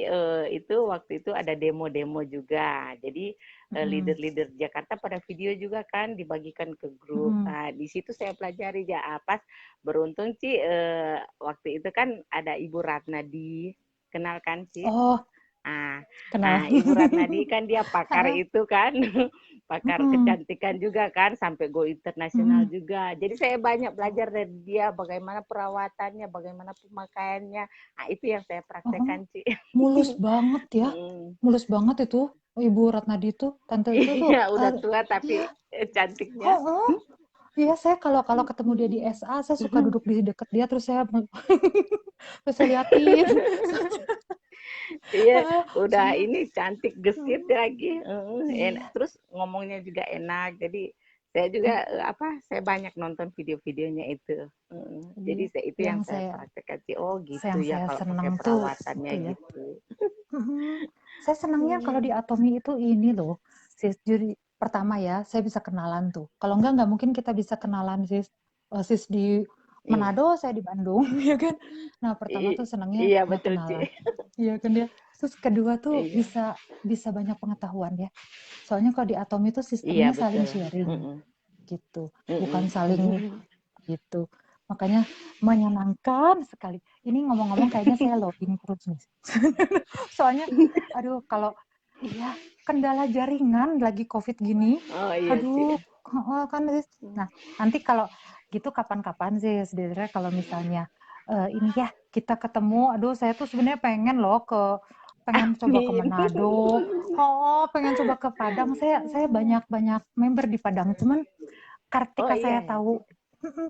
itu waktu itu ada demo-demo juga. Jadi Mm-mm. leader-leader Jakarta pada video juga kan dibagikan ke grup. Mm-mm. Nah, di situ saya pelajari ya. Pas beruntung Ci, waktu itu kan ada Ibu Ratnadi, kenal kan Ci? Oh, Ah, kenal. Ibu Ratnadi kan dia pakar itu kan, pakar Mm-mm. kecantikan juga kan, sampai go internasional Mm-mm. juga. Jadi saya banyak belajar dari dia, bagaimana perawatannya, bagaimana pemakaiannya. Nah, itu yang saya Oh, praktekkan, Ci. mulus banget ya. Hmm. Mulus banget itu. Ibu Ratnadi itu, tante itu tuh. Iya, udah tua tapi Iya, cantiknya. oh, oh. Iya, saya kalau kalau ketemu dia di SA, saya suka duduk di dekat dia, terus saya terus saya liatin. Iya, udah Soalnya, ini cantik gesit mm, lagi. iya. Terus ngomongnya juga enak. Jadi saya juga Mm, saya banyak nonton video-videonya itu. Jadi iya. itu yang Yang saya praktekkan sih. Oh gitu yang ya saya kalau seneng pakai tuh perawatannya itu ya. gitu. Saya senangnya kalau di Atomi itu ini loh, sis. Jadi pertama ya, saya bisa kenalan tuh. Kalau enggak mungkin kita bisa kenalan sis. Sis di Iya, Manado, saya di Bandung, ya kan? Nah, pertama tuh senangnya iya betul kenalan. Ci. Iya kan dia. Terus kedua tuh Iya, bisa bisa banyak pengetahuan ya. Soalnya kalau di Atomi itu iya sistemnya saling betul. sharing Mm-mm. gitu, bukan saling Mm-mm. gitu. Makanya menyenangkan sekali. Ini ngomong-ngomong kayaknya saya loading terus nih. Soalnya, aduh kalau iya kendala jaringan lagi COVID gini, Oh iya Ci. aduh, kan nah nanti kalau gitu kapan-kapan sih sebenarnya kalau misalnya ini ya kita ketemu, aduh saya tuh sebenarnya pengen coba ke Amin. Manado, pengen coba ke Padang, saya banyak member di Padang, cuman Oh ketika iya saya ya Ci. tahu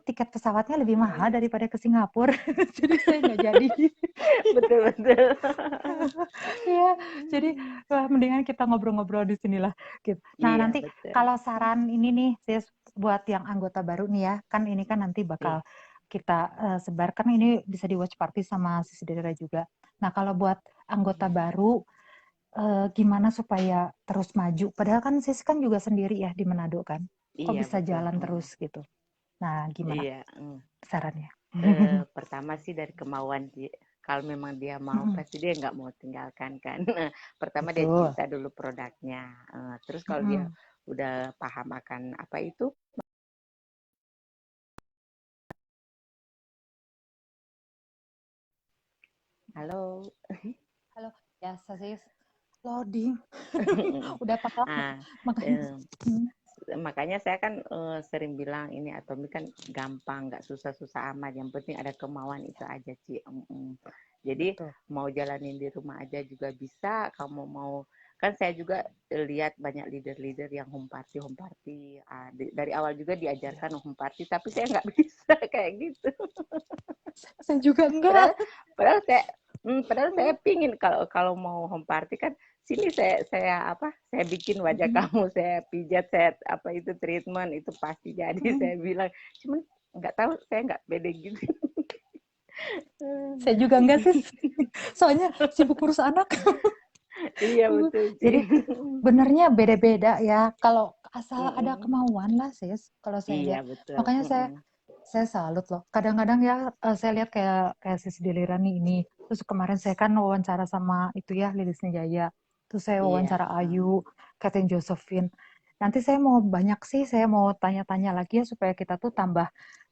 tiket pesawatnya lebih mahal daripada ke Singapura, jadi saya nggak jadi. Betul betul. Iya, jadi wah, mendingan kita ngobrol-ngobrol di sinilah gitu. Nah, Iya nanti betul. kalau saran ini nih, sis, buat yang anggota baru nih ya, kan ini kan nanti bakal Iya. kita sebarkan, ini bisa di watch party sama Sis Dera juga. Nah, kalau buat anggota baru, gimana supaya terus maju? Padahal kan Sis kan juga sendiri ya di Manado kan. Kok Iya bisa betul. jalan terus gitu? Nah, gimana Iya. sarannya? Pertama sih dari kemauan dia. Kalau memang dia mau, Mm-mm, pasti dia nggak mau tinggalkan kan. Pertama dia betul. cinta dulu produknya. Terus kalau dia Mm-mm. udah paham akan apa itu, halo. Halo, ya Sis. Loading. Udah apa lama? Ah, Makanya. eh, Hmm, makanya saya kan sering bilang ini Atomi kan gampang, nggak susah-susah amat. Yang penting ada kemauan itu aja, Ci. Jadi betul. mau jalanin di rumah aja juga bisa. Kamu mau kan saya juga lihat banyak leader-leader yang home party. Dari awal juga Iya. diajarkan home party, tapi saya nggak bisa kayak gitu. Saya juga enggak. Padahal, padahal saya pingin kalau kalau mau home party kan sini saya bikin wajah Mm-mm, kamu, saya pijat, saya apa itu treatment itu pasti jadi. mm-mm. Saya bilang cuman nggak tahu, saya nggak pede gitu. Saya juga enggak Sis. Soalnya sibuk urus anak. Iya betul Ci. Jadi benernya beda-beda ya. Kalau asal ada Mm-mm. kemauan lah Sis, kalau saya Iya lihat. betul. Makanya saya Mm-mm. saya salut loh. Kadang-kadang ya saya lihat kayak kayak Sis Delirani ini. Terus kemarin saya kan wawancara sama itu ya Lilis Nijaya. Terus saya Iya. wawancara Ayu, Kathleen Josephine. Nanti saya mau banyak sih, saya mau tanya-tanya lagi ya supaya kita tuh tambah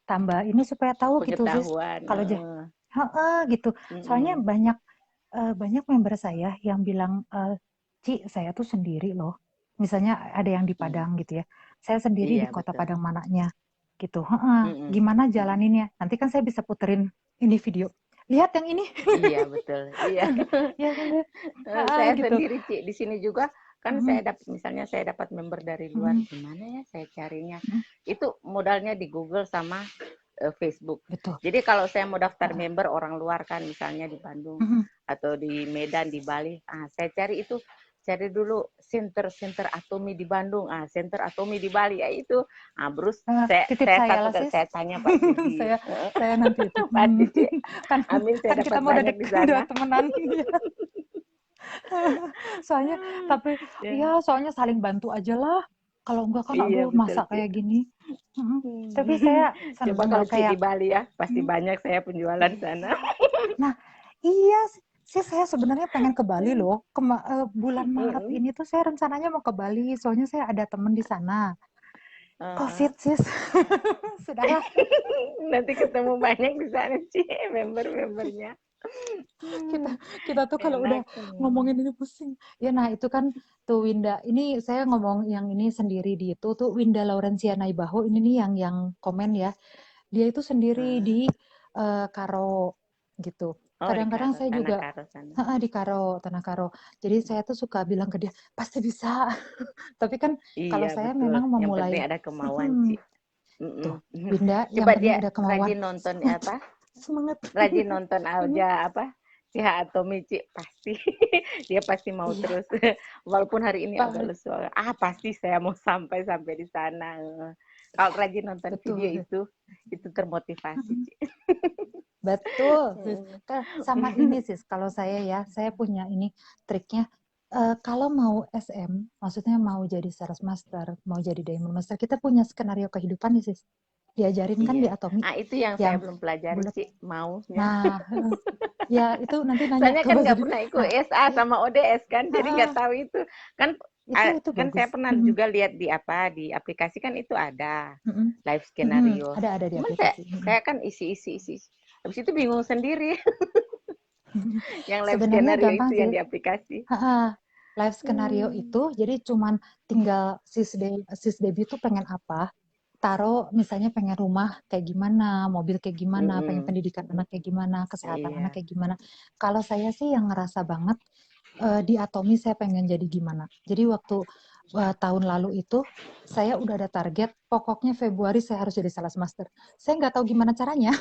tambah ini supaya tahu gitu Sis. Pengetahuan. Kalau heeh, gitu. Soalnya Mm-mm. banyak member saya yang bilang, Ci, saya tuh sendiri loh. Misalnya ada yang di Mm. Padang gitu ya. Saya sendiri di Iya kota betul. Padang mananya gitu. Heeh, Mm-mm. gimana Mm-mm. jalaninnya? Nanti kan saya bisa puterin ini video. Lihat yang ini. Iya betul. Iya. Ya kan? Heeh, Saya gitu. sendiri Ci di sini juga kan Mm, saya dapat, misalnya saya dapat member dari luar, mm, gimana ya saya carinya, mm. itu modalnya di Google sama Facebook. Betul. Jadi kalau saya mau daftar Heeh, member orang luar kan, misalnya di Bandung mm. atau di Medan, di Bali, saya cari itu, cari dulu center Atomi di Bandung, center Atomi di Bali, ya itu. Terus Titip saya saya satu lah sis. saya tanya Pak Sidi, saya saya nanti itu. pasti Ci, kan amin kan saya kita dapat mau udah banyak di udah sana. temenan. Soalnya tapi Ya, ya soalnya saling bantu aja lah. Kalau enggak kan iya aduh betul masa Ci. kayak gini. Tapi saya Coba seneng kalau loh Ci di kayak Bali ya, pasti mm, banyak saya penjualan sana. nah iya sih saya sebenarnya pengen ke Bali loh. Bulan Maret ini tuh saya rencananya mau ke Bali. Soalnya saya ada temen di sana. Covid sis. Sudahlah. Nanti ketemu banyak di sana Ci, member-membernya. kita kita tuh kalau udah Enak. ngomongin ini pusing ya. Nah itu kan tuh Winda, ini saya ngomong yang ini sendiri di itu tuh Winda Laurencia Naibaho ini nih yang komen ya, dia itu sendiri Ah, di Karo gitu. oh di Kadang-kadang Karo, saya tanah juga Karo sana. di Karo, Tanah Karo. Jadi saya tuh suka bilang ke dia pasti bisa. Tapi kan kalau Iya saya betul. memang Yang penting memulai ada kemauan Ci. tuh Mm-mm. Winda, yang Coba penting dia ada kemauan. rajin nonton Semangat, apa? semangat. Rajin nonton aja apa? Si Atomi Ci, pasti dia pasti mau Iya, terus. Walaupun hari ini agak Pak. lesu, pasti saya mau sampai di sana. Kalau rajin nonton video Betul. itu termotivasi Ci. Betul, sis. Sama ini sis, kalau saya ya, saya punya ini triknya. Kalau mau SM, maksudnya mau jadi sales master, mau jadi diamond master, kita punya skenario kehidupan nih sis. Diajarin kan di Iya. Atomi Itu yang saya yang belum pelajari bulat. Ci, maunya. Nah, ya itu nanti nanya Soalnya ke kan Mas nggak Dudi. pernah ikut Nah, SA sama ODS kan, jadi nggak heeh, tahu itu. Kan itu kan bagus. saya pernah juga lihat di di aplikasi kan itu ada Mm-mm. live Mm-mm. skenario. Ada di Cuman aplikasi. Mm-mm. saya kan isi. Habis itu bingung sendiri yang live Sebenarnya skenario gampang itu yang sih. di aplikasi. Live skenario Hmm. itu jadi cuman tinggal sis Debbie tuh pengen apa, taruh misalnya pengen rumah kayak gimana, mobil kayak gimana, pengen Mm-mm. pendidikan anak kayak gimana, kesehatan anak Iya. kayak gimana. Kalau saya sih yang ngerasa banget di Atomi saya pengen jadi gimana. Jadi waktu tahun lalu itu saya udah ada target, pokoknya Februari saya harus jadi sales master. Saya nggak tahu gimana caranya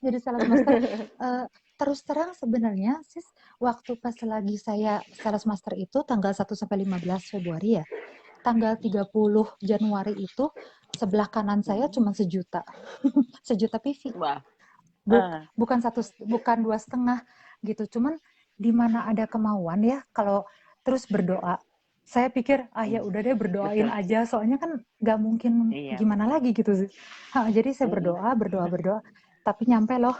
jadi sales master. Eh, Terus terang sebenarnya sis, waktu pas lagi saya sales master itu tanggal 1 sampai 15 Februari ya. tanggal 30 Januari itu sebelah kanan saya cuma 1 juta. 1 juta PV. Wah. Bukan bukan 2,5 gitu. Cuman di mana ada kemauan ya, kalau terus berdoa. Saya pikir ya udah deh berdoain Betul. aja, soalnya kan nggak mungkin Iya, gimana lagi gitu sih. Jadi saya berdoa, tapi nyampe loh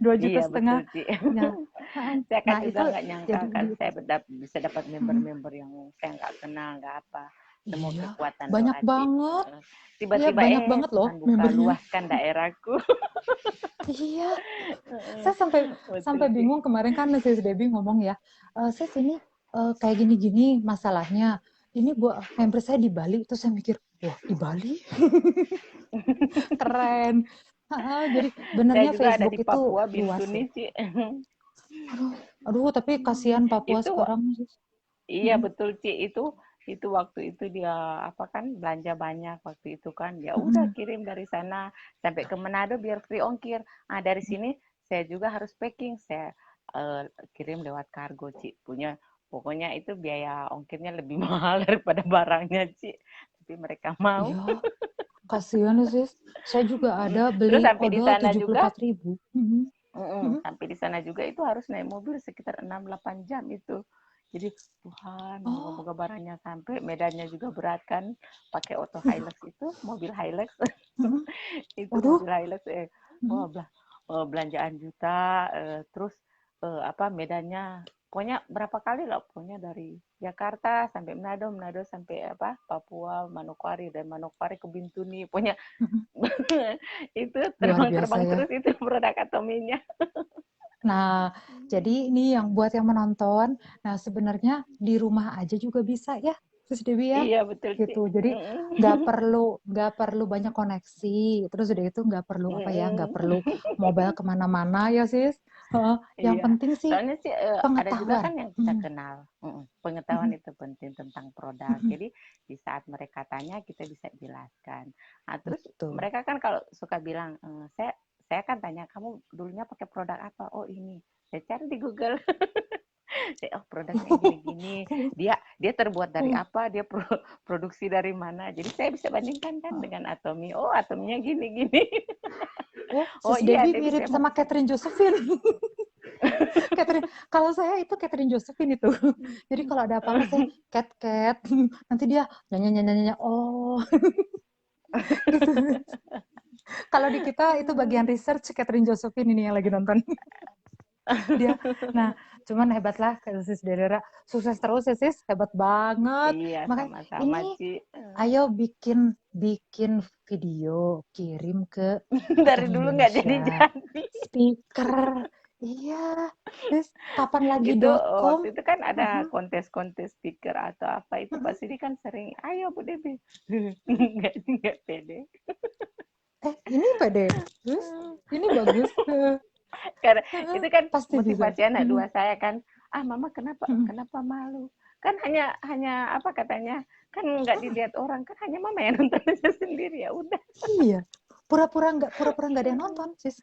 2,5 juta. Iya betul, Ci. Nah, Saya kan nah juga itu nggak nyangka jadi kan gitu. saya bisa dapat member-member yang saya nggak kenal, nggak apa. Semua Iya, kekuatan banyak doa, Ci. banget. Iya, Tiba-tiba banyak banget loh Tuhan buka membernya. luaskan daerahku. Iya, saya sampai Betul, sampai Ci. bingung kemarin kan Sis Debbie ngomong ya, Sis ini kayak gini-gini masalahnya. Ini buat member saya di Bali, terus saya mikir, wah di Bali keren. Jadi Saya benernya juga ada Facebook di itu Papua, luas ya. Bintuni, Ci. Aduh, aduh tapi kasihan Papua Itu sekarang Sis. iya betul, Ci. Itu waktu itu dia apa kan belanja banyak waktu itu kan. Ya udah kirim dari sana sampai ke Manado biar free ongkir. Dari sini saya juga harus packing. Saya kirim lewat kargo, Ci. Pokoknya itu biaya ongkirnya lebih mahal daripada barangnya, Ci. Tapi mereka mau. Iya, kasihan ya Sis. Saya juga ada Terus beli sampai di odol sana tujuh puluh juga empat ribu. sampai di sana juga itu harus naik mobil sekitar 6-8 jam itu. Jadi Tuhan, Oh, moga-moga barangnya sampai. Medannya juga berat kan, pakai auto Hilux itu, mobil Hilux. Itu waduh. mobil Hilux wah belanjaan juta terus apa medannya pokoknya berapa kali lah pokoknya dari Jakarta sampai Manado, Manado sampai apa Papua, Manokwari dan Manokwari ke Bintuni. Pokoknya itu Luar biasa terbang-terbang ya. terus itu produk Atominya. Nah, jadi ini yang buat yang menonton. Nah, sebenarnya di rumah aja juga bisa ya, Sis Dewi ya, Iya betul, Cik. gitu. Jadi nggak perlu banyak koneksi. Terus udah itu nggak perlu apa ya, nggak perlu mobile kemana-mana ya, Sis. Yang Iya, penting sih soalnya sih ada juga pengetahuan. kan yang kita kenal. Pengetahuan itu penting tentang produk. Jadi di saat mereka tanya kita bisa jelaskan. Nah, terus Betul. mereka kan kalau suka bilang, saya kan tanya kamu dulunya pakai produk apa? Oh ini. Saya cari di Google. Oh produknya gini-gini. Dia terbuat dari apa? Dia produksi dari mana? Jadi saya bisa bandingkan kan dengan Atomi. Oh Atominya gini-gini. Oh, Oh Sis iya, Debbie dia mirip bisa. sama Catherine Josephine. Kalau saya itu Catherine Josephine itu. Jadi kalau ada apa-apa saya cat, nanti dia nyanyi. Oh, gitu. Kalau di kita itu bagian research Catherine Josephine ini yang lagi nonton. Dia. Nah, cuman hebatlah Sis Dedera. Sukses terus ya Sis, hebat banget. Iya, Makanya sama-sama, ini Ci. ayo bikin bikin video, kirim ke Dari Atomi dulu nggak Indonesia. jadi-jadi. Speaker. Iya. Terus kapan lagi Itu .com? waktu itu kan ada kontes-kontes speaker atau apa itu Pak Sidi kan sering, ayo Bu Devi. Nggak pede. Ini pede. Terus ini bagus. Karena itu kan Pasti bisa. motivasi anak dua saya kan, mama kenapa malu? Kan hanya hanya apa katanya, kan nggak dilihat orang, kan hanya mama yang nonton aja sendiri ya udah. Iya. Pura-pura nggak ada yang nonton, Sis.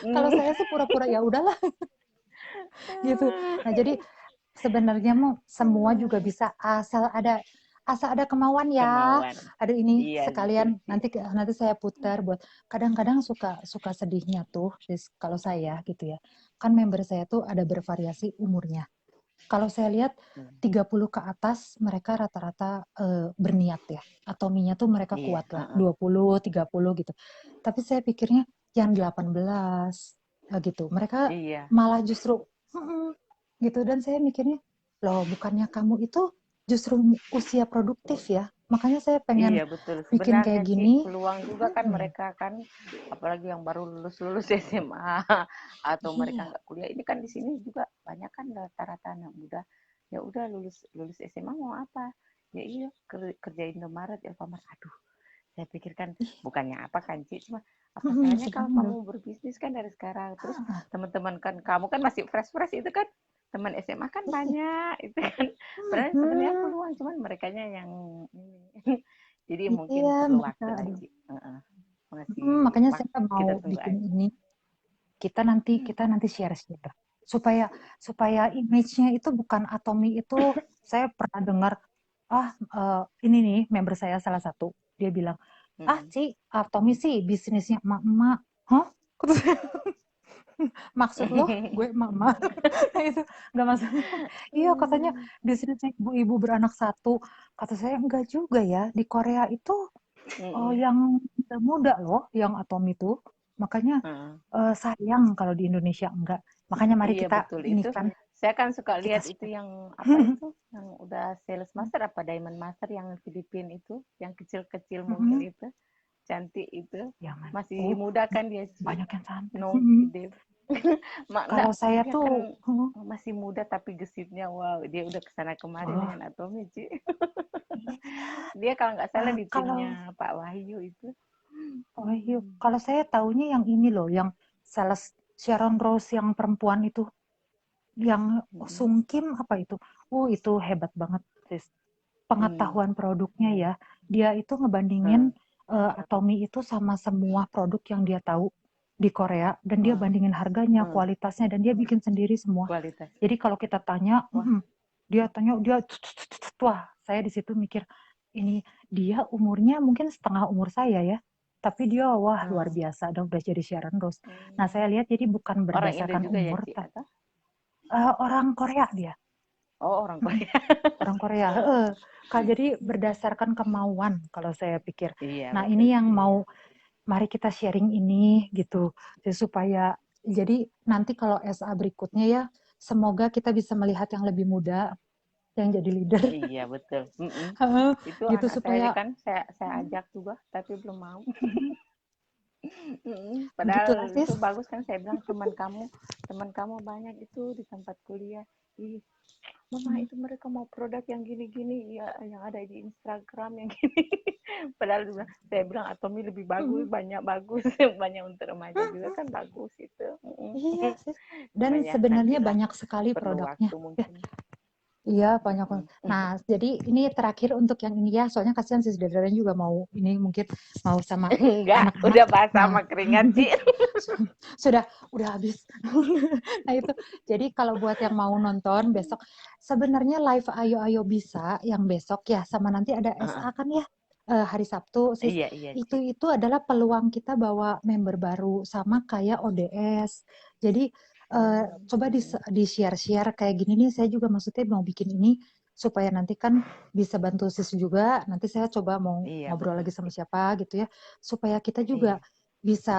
Kalau saya sih pura-pura ya udahlah gitu. Nah, jadi sebenarnya mau semua juga bisa asal ada kemauan ya. Kemauan. Ada ini Iya betul sekalian sih. nanti saya putar buat kadang-kadang suka sedihnya tuh kalau saya gitu ya. Kan member saya tuh ada bervariasi umurnya. Kalau saya lihat 30 ke atas mereka rata-rata berniat ya. Atominya tuh mereka Iya. kuat lah 20, 30 gitu. Tapi saya pikirnya yang 18 gitu. Mereka Iya. malah justru gitu dan saya mikirnya loh bukannya kamu itu justru usia produktif ya. Makanya saya pengen Iya betul. bikin Sebenarnya kayak Ci, gini. peluang juga kan mereka kan, apalagi yang baru lulus SMA atau mereka Iya, nggak kuliah. Ini kan di sini juga banyak kan rata-rata anak muda. Ya udah lulus lulus SMA mau apa? Ya iya kerja Indomaret, Alfamart. Aduh, saya pikirkan bukannya apa kan Ci, cuma apa salahnya kalau sebenarnya. kamu berbisnis kan dari sekarang. Terus teman-teman kan kamu kan masih fresh-fresh itu kan teman SMA kan banyak itu kan. Padahal sebenarnya peluang cuman merekanya yang ini. Jadi Iya, mungkin perlu mereka waktu lah, aduh. Ci. Masih Makanya saya kita mau tunggu bikin aja. ini. Kita nanti share-share supaya supaya image-nya itu bukan Atomi itu saya pernah dengar Ini nih member saya salah satu, dia bilang, Mm-mm. Ci, Tommy sih bisnisnya emak-emak. Hah? Kata saya, maksud lo gue emak-emak? Nah, itu nggak maksud. Iya katanya bisnisnya ibu-ibu beranak satu. Kata saya enggak juga ya. Di Korea itu Mm-mm. yang muda loh, yang Atom itu. Makanya Heeh. sayang kalau di Indonesia enggak. Makanya mari Iya kita betul ini itu. kan Saya kan suka kita lihat itu share. yang apa itu, yang udah sales master apa diamond master yang Filipin itu, yang kecil-kecil mungil Mm-mm. itu, cantik itu, Jangan. masih Oh, muda kan dia Ci? banyak yang santai. No, dia Kalau enggak, saya dia tuh, kan masih muda tapi gesitnya wow, dia udah kesana kemari oh dengan Atomi Ci. iya, Dia kalau nggak salah di kalau timnya Pak Wahyu itu. oh iya, kalau saya taunya yang ini loh, yang sales Sharon Rose yang perempuan itu, yang Mm-mm. Sungkim apa itu? Oh itu hebat banget, sis. Mm. Pengetahuan produknya ya, dia itu Heeh. ngebandingin Atomy itu sama semua produk yang dia tahu di Korea, dan dia Wah, bandingin harganya, heeh. kualitasnya, dan dia bikin sendiri semua. Kualitas. Jadi kalau kita tanya, Wah, dia tanya, dia wah, saya di situ mikir, ini dia umurnya mungkin setengah umur saya ya, tapi dia wah luar heeh. biasa, udah jadi Sharon Rose. Nah Hmm. saya lihat jadi bukan Orang Indo berdasarkan juga ya, umur, Ci, tapi atau? orang Korea dia. Oh, orang Korea. Orang Korea. Heeh. Kak, jadi berdasarkan kemauan kalau saya pikir. Iya, Nah, betul ini yang sih. mau mari kita sharing ini gitu. Jadi supaya jadi nanti kalau SA berikutnya ya semoga kita bisa melihat yang lebih muda yang jadi leader. Iya, betul. Mm-mm. Heeh, Itu gitu anak saya supaya kan saya ajak juga, tapi belum mau. Mm-mm. gitulah Padahal sis. itu bagus kan saya bilang teman kamu banyak itu di tempat kuliah. Ih, Mama itu mereka mau produk yang gini-gini, ya yang ada di Instagram yang gini. Padahal saya bilang Atomi lebih bagus, banyak bagus, banyak untuk remaja juga kan bagus itu. Iya sis. Dan Cuma ya sebenarnya nantilah banyak sekali perlu produknya. waktu Ya, mungkin. iya banyak. Mm-mm. Nah, jadi ini terakhir untuk yang ini ya, soalnya kasihan sis Dadaren juga mau ini mungkin mau sama Enggak, anak-anak. udah basah Nah, sama keringat sih. sudah habis. Nah itu, jadi kalau buat yang mau nonton besok, sebenarnya live Ayo Ayo Bisa yang besok ya, sama nanti ada SA kan ya, hari Sabtu, sis. Iya, iya, Ci. Itu adalah peluang kita bawa member baru sama kayak ODS. Jadi coba Mm-mm. di share-share kayak gini nih. Saya juga maksudnya mau bikin ini supaya nanti kan bisa bantu sis juga. Nanti saya coba mau Iya, ngobrol betul lagi sama sih. siapa gitu ya, supaya kita juga Iya. bisa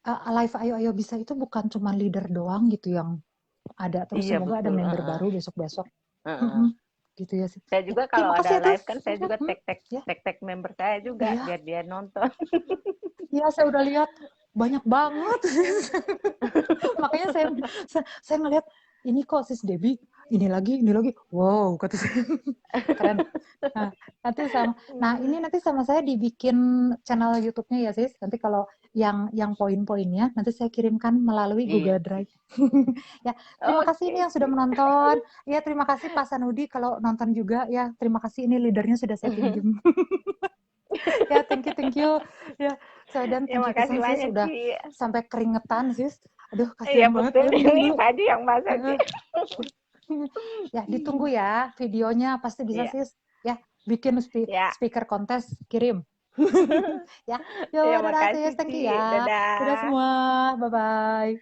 live Ayo Ayo Bisa itu bukan cuma leader doang gitu yang ada, terus Iya, semoga ada betul. member Heeh. baru besok-besok. Heeh. Mm-mm, gitu ya sih. Saya Ya, juga kalau terima ada kasih live atas kan saya juga ya. tag member saya juga Iya, biar dia nonton. iya saya udah lihat banyak banget. Makanya saya ngeliat ini kok sis Debbie ini lagi. Wow, kata saya. Keren. Nah, nanti sama saya dibikin channel YouTube-nya ya, Sis. Nanti kalau yang poin-poinnya nanti saya kirimkan melalui Iya, Google Drive. Ci. Ya, terima kasih ini Oke, yang sudah Ci. menonton. Ya, terima kasih Pak Sanudi kalau nonton juga ya. Terima kasih ini leadernya sudah saya pinjem. Ya, thank you. Ya, dan Ya thank you makasih pisan sis banyak, udah Ci. sampai keringetan sis. Aduh, Iya kasihan banget. betul Ayo minum ini dulu. baju yang basah, Ci. Heeh. Ya, ditunggu ya videonya pasti bisa Iya, sis. Ya, bikin ya. speaker kontes kirim. Ya, Ya yuk dadah makasih, sis, thank you Ci. ya. Dadah Dadah. semua, bye bye.